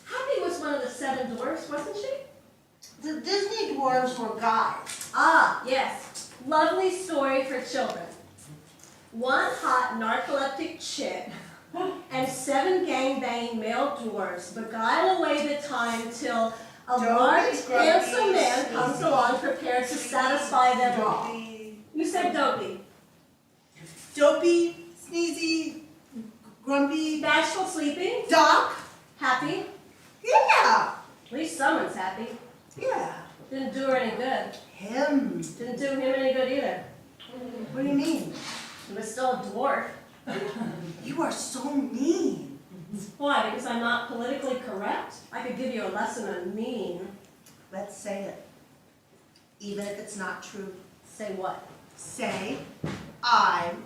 Happy was one of the 7 dwarfs, wasn't she? The Disney dwarves were guys. Ah, yes. Lovely story for children. One hot narcoleptic chick and 7 gang-banging male dwarfs beguile away the time till a large, handsome man comes along prepared to satisfy them all. You said dopey. Dopey, sneezy, grumpy, Bashful, sleeping, Doc. happy. Yeah. At least someone's happy. Yeah. Didn't do her any good. Him. Didn't do him any good either. What do you mean? He was still a dwarf. You are so mean. Why? Because I'm not politically correct? I could give you a lesson on mean. Let's say it. Even if it's not true. Say what? Say, I'm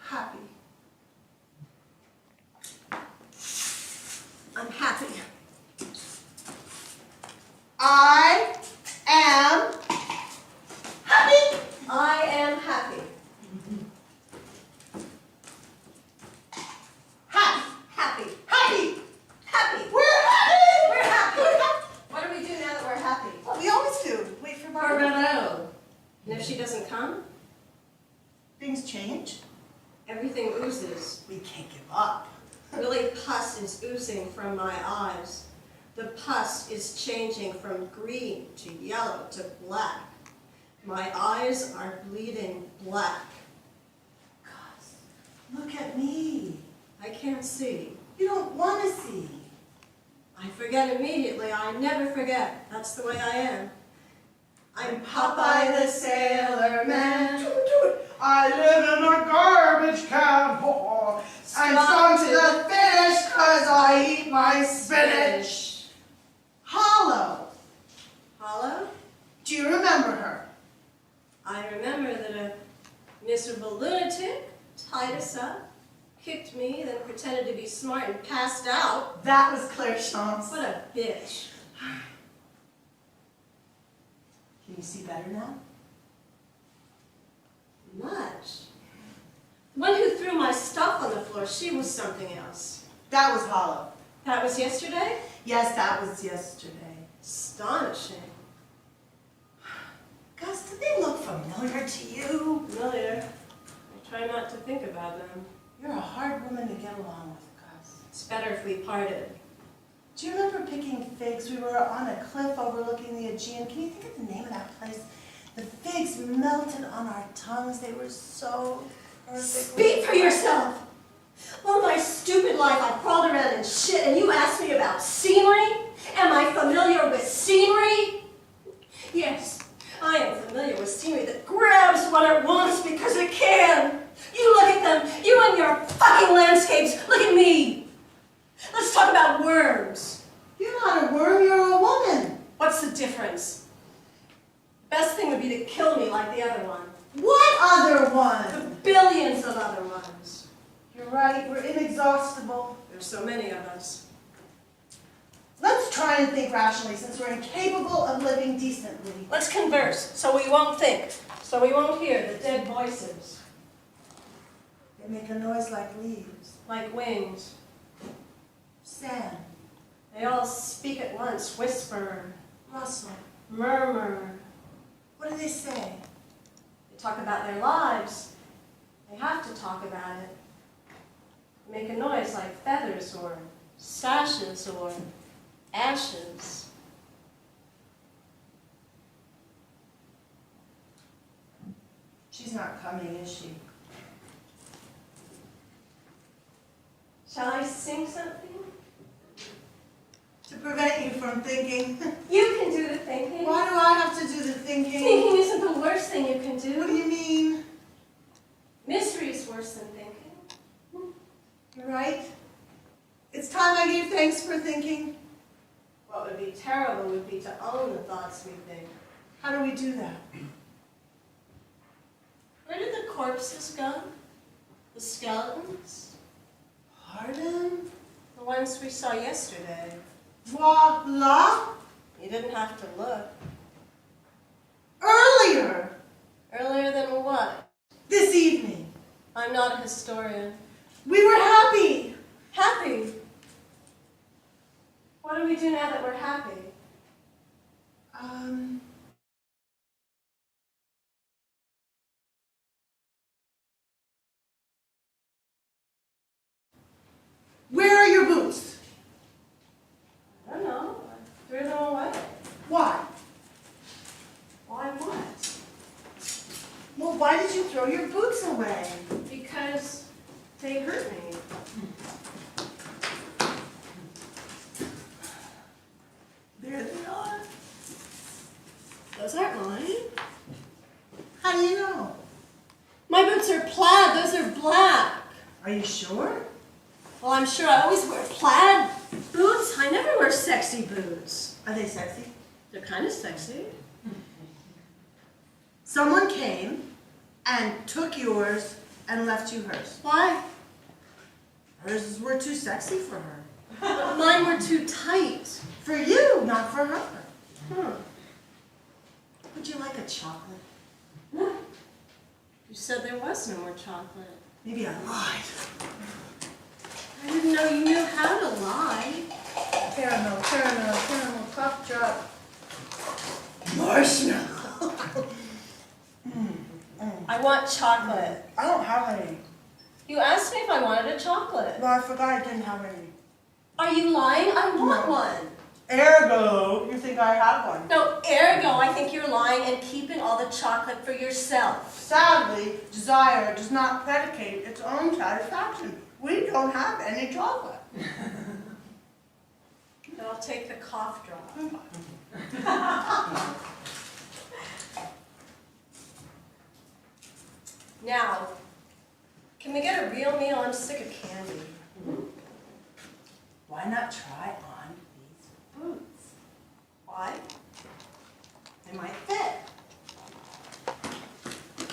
happy. I'm happy. I am happy. I am happy. Happy. Happy. Happy. Happy. We're happy. We're happy. What do we do now that we're happy? Well, we always do. Wait for Barbara. Bardot. And if she doesn't come, Things change. everything oozes. We can't give up. Really, pus is oozing from my eyes. The pus is changing from green to yellow to black. My eyes are bleeding black. Gus, look at me. I can't see. You don't want to see. I forget immediately. I never forget. That's the way I am. I'm Popeye the Sailor Man. I live in a garbage can. I'm strong to the finish because I eat my spinach. Hollow. Hollow? Do you remember her? I remember that a miserable lunatic tied us up, kicked me, then pretended to be smart and passed out. That was Claire Chance. What a bitch. Can you see better now? Much. The one who threw my stuff on the floor, she was something else. That was Hollow. That was yesterday? Yes, that was yesterday. Astonishing. Gus, do they look familiar to you? Familiar. I try not to think about them. You're a hard woman to get along with, Gus. It's better if we parted. Do you remember picking figs? We were on a cliff overlooking the Aegean. Can you think of the name of that place? The figs melted on our tongues. They were so perfect. Speak for yourself! All my stupid life I crawled around in shit and you asked me about scenery? Am I familiar with scenery? Yes, I am familiar with scenery that grabs what it wants because it can. You look at them, you and your fucking landscapes, look at me. Let's talk about worms. You're not a worm, you're a woman. What's the difference? Best thing would be to kill me like the other one. What other The one? billions of other ones. You're right, we're inexhaustible. There's so many of us. Let's try and think rationally since we're incapable of living decently. Let's converse, so we won't think, so we won't hear the dead voices, They make a noise like leaves, like wings. sand, They all speak at once, whisper, rustle. murmur. What do they say? They talk about their lives. They have to talk about it. They make a noise like feathers or sashes or ashes. She's not coming, is she? Shall I sing something? To prevent prevent you from thinking. You can do the thinking. Why do I have to do the thinking? Thinking isn't the worst thing you can do. What do you mean? Mystery is worse than thinking. You're right. It's time I gave thanks for thinking. What would be terrible would be to own the thoughts we think. How do we do that? Where did the corpses go? The skeletons? Pardon? The ones we saw yesterday. Voila! You didn't have to look. Earlier! Earlier than what? This evening. I'm not a historian. We were happy. Happy? What do we do now that we're happy? Where are your boots? I don't know. I threw them away. Why? Why what? Well, why did you throw your boots away? Because they hurt me. There they are. Those aren't mine. How do you know? My boots are plaid. Those are black. Are you sure? Well, I'm sure I always wear plaid boots. I never wear sexy boots. Are they sexy? They're kind of sexy. Someone came and took yours and left you hers. Why? Hers were too sexy for her. But mine were too tight. For you, not for her. Hmm. Would you like a chocolate? You said there was no more chocolate. Maybe I lied. I didn't know you knew how to lie. Caramel, cough drop. Marshmallow. I want chocolate. I don't have any. You asked me if I wanted a chocolate. No, I forgot I didn't have any. Are you lying? I want No. one. Ergo, you think I have one. No, ergo, I think you're lying and keeping all the chocolate for yourself. Sadly, desire does not predicate its own satisfaction. We don't have any chocolate. Then I'll take the cough drop. Now, can we get a real meal? I'm sick of candy. Why not try on these boots? Why? They might fit.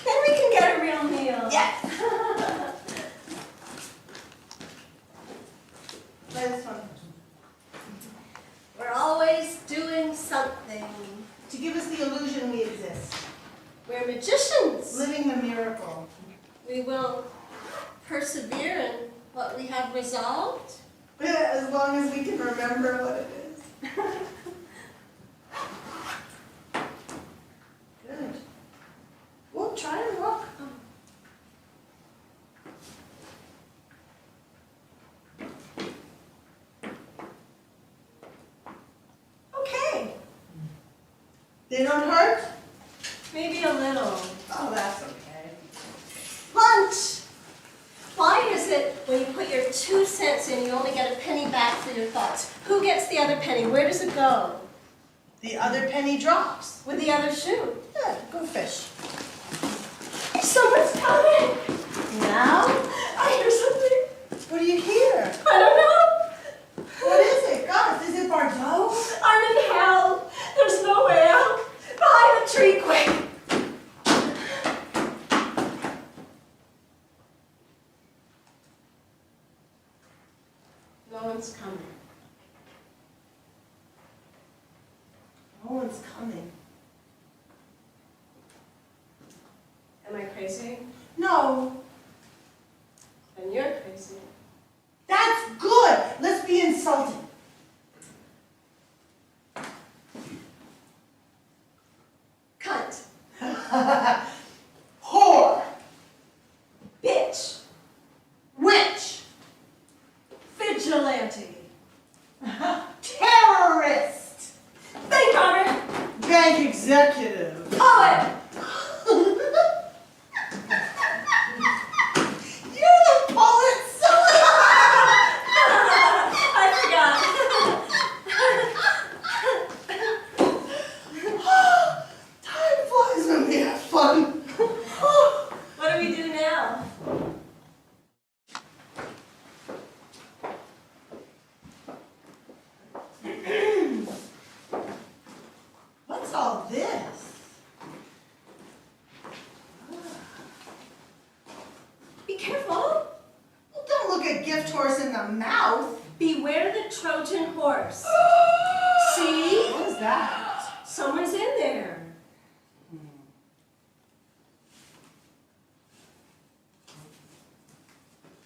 Then we can get a real meal. Yes. Try this one. We're always doing something. To give us the illusion we exist. We're magicians. Living the miracle. We will persevere in what we have resolved. As long as we can remember what it is. Good. Well, try and look. Okay, They don't hurt? maybe a little. Oh, that's okay. Lunch! Why is it when you put your 2 cents in, you only get a penny back for your thoughts? Who gets the other penny? Where does it go? The other penny drops. With the other shoe. Yeah, go fish. Someone's coming! Now? I hear something. What do you hear? I don't know. What is it? Gus, is it Bardot? I'm in hell. There's no way out. Behind the tree, quick! No one's coming. No one's coming. Am I crazy? No. Then you're crazy. That's good. Let's be insulted. Cunt. Whore. Bitch. Witch. Vigilante. Terrorist. Think on it. Bank executive. Poet. You're the poet, so I forgot. Be careful. Well, don't look a gift horse in the mouth. Beware the Trojan horse. See? What is that? Someone's in there.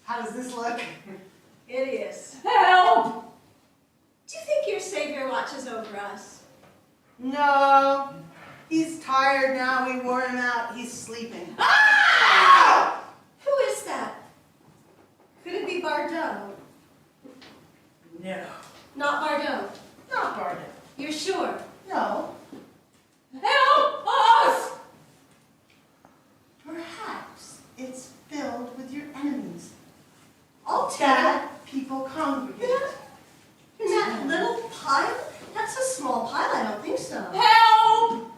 How does this look? Hideous. Help! Do you think your savior watches over us? No. He's tired now. We wore him out. He's sleeping. Who is that? Could it be Bardot? No. Not Bardot. Not Bardot. You're sure? No. Help us! Perhaps it's filled with your enemies. I'll take Bad people congregate. it. In that little pile? That's a small pile. I don't think so. Help!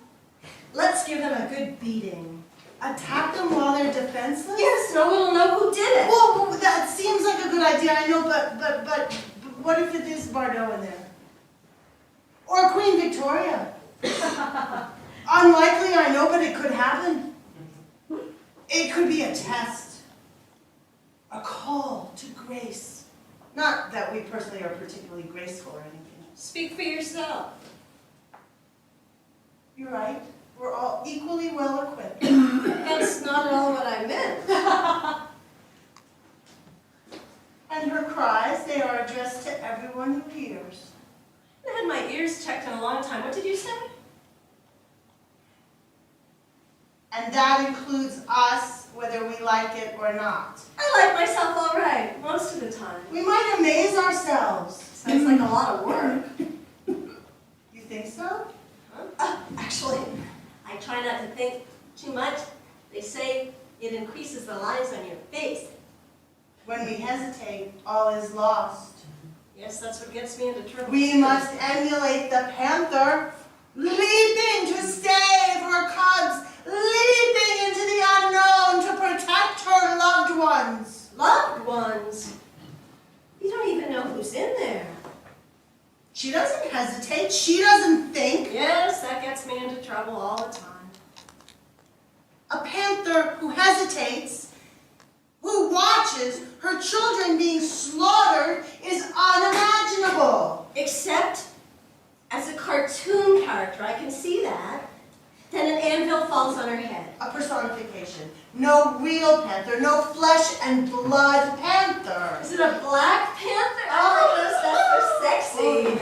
Let's give them a good beating. Attack them while they're defenseless? Yes, no one will know who did it. Well, that seems like a good idea, I know, but what if it is Bardot in there? Or Queen Victoria? Unlikely, I know, but it could happen. It could be a test. A call to grace. Not that we personally are particularly graceful or anything. Speak for yourself. You're right. We're all equally well equipped. That's not at all what I meant. And her cries, they are addressed to everyone who hears. I haven't had my ears checked in a long time. What did you say? And that includes us, whether we like it or not. I like myself all right, most of the time. We might amaze ourselves. Sounds like a lot of work. You think so? Actually, I try not to think too much. They say it increases the lines on your face. When we hesitate, all is lost. Yes, that's what gets me into trouble. We must emulate the panther, leaping to save her cubs, leaping into the unknown to protect her loved ones. Loved ones. You don't even know who's in there. She doesn't hesitate. She doesn't think. Yes, that gets me into trouble all the time. A panther who hesitates, who watches her children being slaughtered, is unimaginable. Except as a cartoon character, I can see that. Then an anvil falls on her head. A personification. No real panther, no flesh and blood panther. Is it a black panther? Oh, yes, that's for sexy.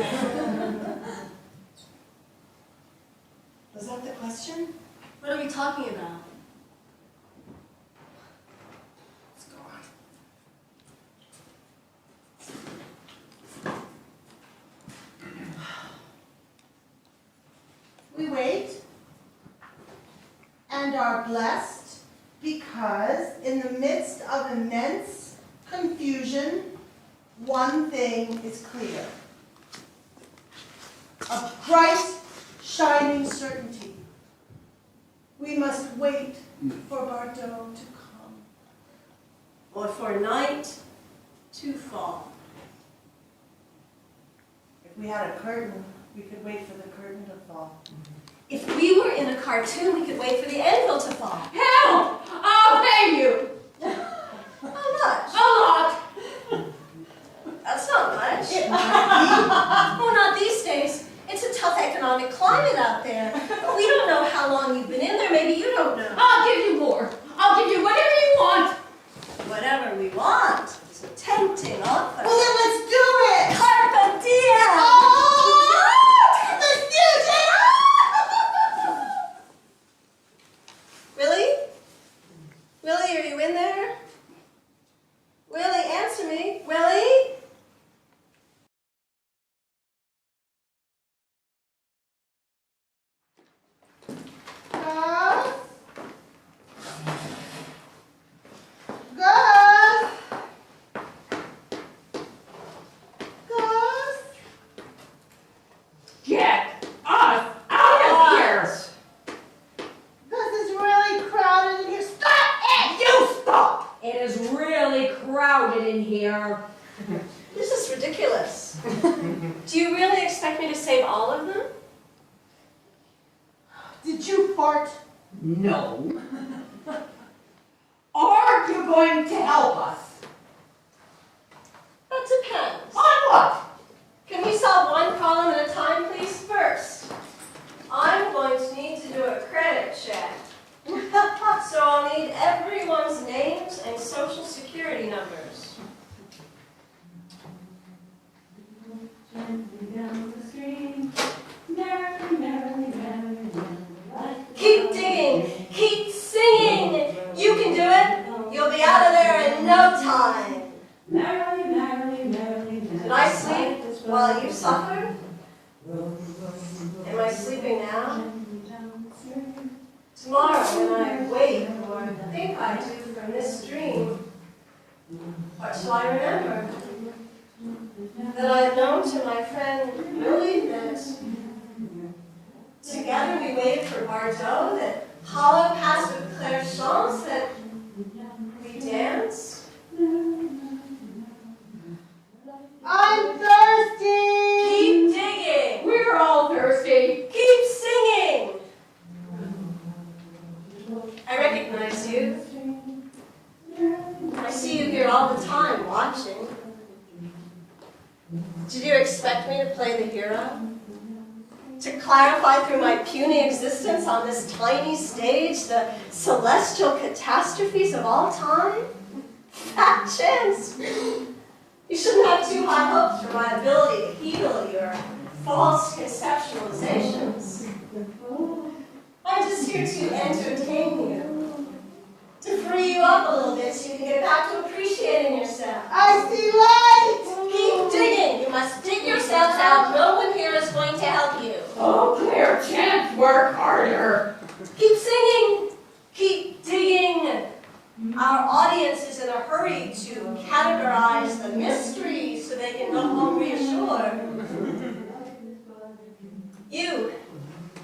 Was that the question? What are we talking about? Let's go on. We wait and are blessed because in the midst of immense confusion, one thing is clear. A bright, shining certainty. We must wait for Bardot to come. Or for night to fall. If we had a curtain, we could wait for the curtain to fall. If we were in a cartoon, we could wait for the anvil to fall. Help! I'll pay you! How much? A lot! That's not much. It might Oh, not these days. It's a tough economic climate out there. But we don't know how long you've been in there. Maybe you don't know. I'll give you more. I'll give you whatever you want. Whatever we want is a tempting offer. be. Well, then let's do it! Carpe diem! Oh! Let's do it! Willie? Willie, are you in there? Willie, answer me. Willie? Gus? Gus? Gus? Get us out of here! Gus, it's really crowded in here. Stop it! You stop! It is really crowded in here. This is ridiculous. Do you really expect me to save all of them? Did you fart? No. Are you going to help us? That depends. On what? Can we solve one problem at a time, please? First, I'm going to need to do a credit check. So I'll need everyone's names and social security numbers. Keep digging, keep singing. You can do it. You'll be out of there in no time. Did I sleep while you suffered? Am I sleeping now? Tomorrow when I wake or think I do from this dream, what shall I remember? That I've known to my friend Willie that together we waited for Bardot, that Hollow passed with Claire Chance, that we danced. I'm thirsty. Keep digging. We're all thirsty. Keep singing. I recognize you. I see you here all the time watching. Did you expect me to play the hero? To clarify through my puny existence on this tiny stage the celestial catastrophes of all time? Fat chance! You shouldn't have too high hopes for my ability to heal your false conceptualizations. I'm just here to entertain you. To free you up a little bit so you can get back to appreciating yourself. I see light. Keep digging. You must dig yourselves out. No one here is going to help you. Oh, Claire Chance, work harder. Keep singing. Keep digging. Our audience is in a hurry to categorize the mystery so they can go home reassured. You,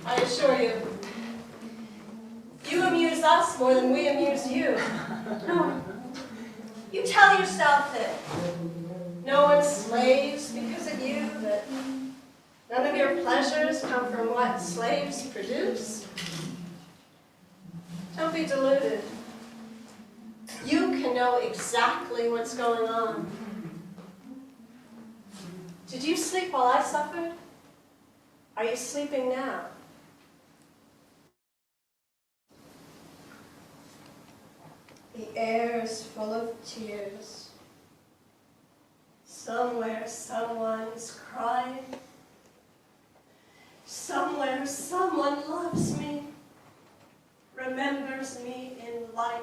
I assure you, you amuse us more than we amuse you. You tell yourself that no one's slaves because of you, that none of your pleasures come from what slaves produce. Don't be deluded. You can know exactly what's going on. Did you sleep while I suffered? Are you sleeping now? The air is full of tears. Somewhere someone is crying. Somewhere someone loves me, remembers me in light.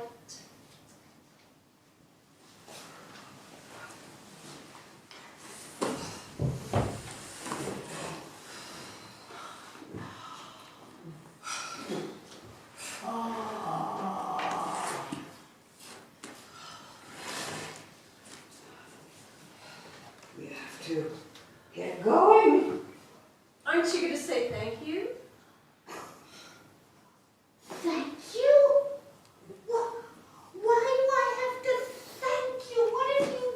We have to get going. Aren't you going to say thank you? Thank you? Why do I have to thank you? What have you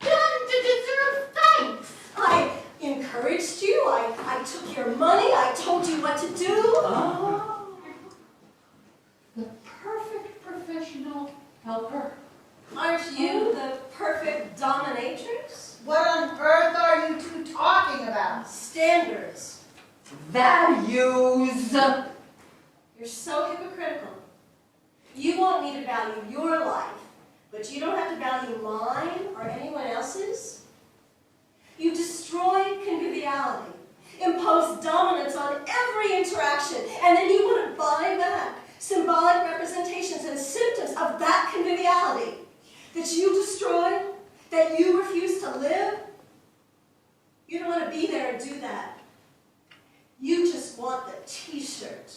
done to deserve thanks? I encouraged you. I took your money. I told you what to do. Oh, the perfect professional helper. Aren't you the perfect dominatrix? What on earth are you two talking about? Standards. Values. You're so hypocritical. You want me to value your life, but you don't have to value mine or anyone else's. You destroy conviviality, impose dominance on every interaction, and then you want to buy back symbolic representations and symptoms of that conviviality that you destroyed, that you refuse to live. You don't want to be there and do that. You just want the t-shirt.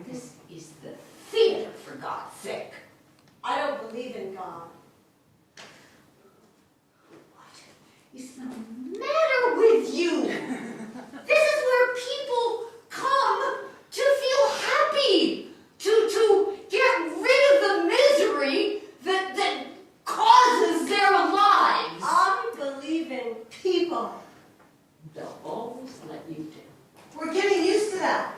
This is the theater, for God's sake. I don't believe in God. What is the matter with you? This is where people come to feel happy, to get rid of the misery that causes their lives. I believe in people. They'll always let you do. We're getting used to that.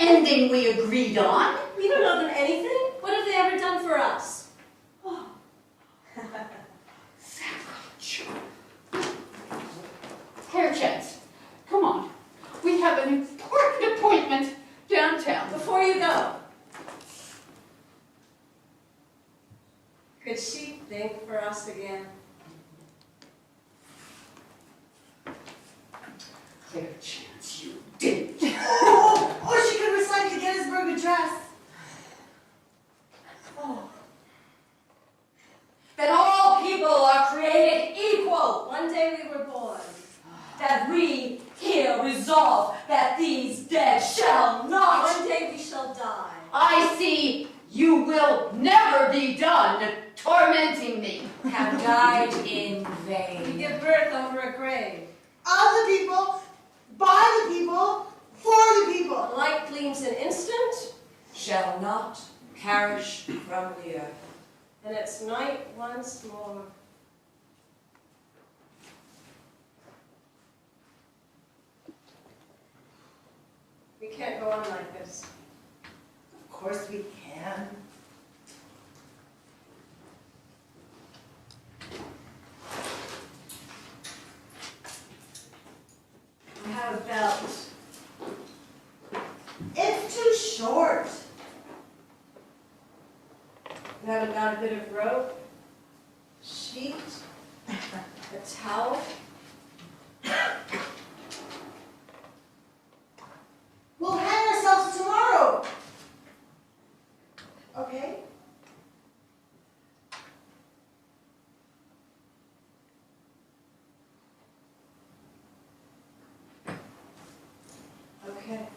ending we agreed on. We don't owe them anything. What have they ever done for us? Sacrilege. Hair chance. Come on. We have an important appointment downtown. Before you go, could she think for us again? Clear chance you didn't. Or she could recite the Gettysburg Address. Oh. That all people are created equal. One day we were born. That we here resolve that these dead shall not. One day we shall die. I see you will never be done tormenting me. Have died in We vain. give birth over a grave. Of the people, by the people, for the people. A light gleams an instant, Shall not perish from the earth. and it's night once more. We can't go on like this. Of course we can. I have a belt. It's too short. You haven't got a bit of rope, sheet, a towel. We'll hang ourselves tomorrow. Okay? Okay.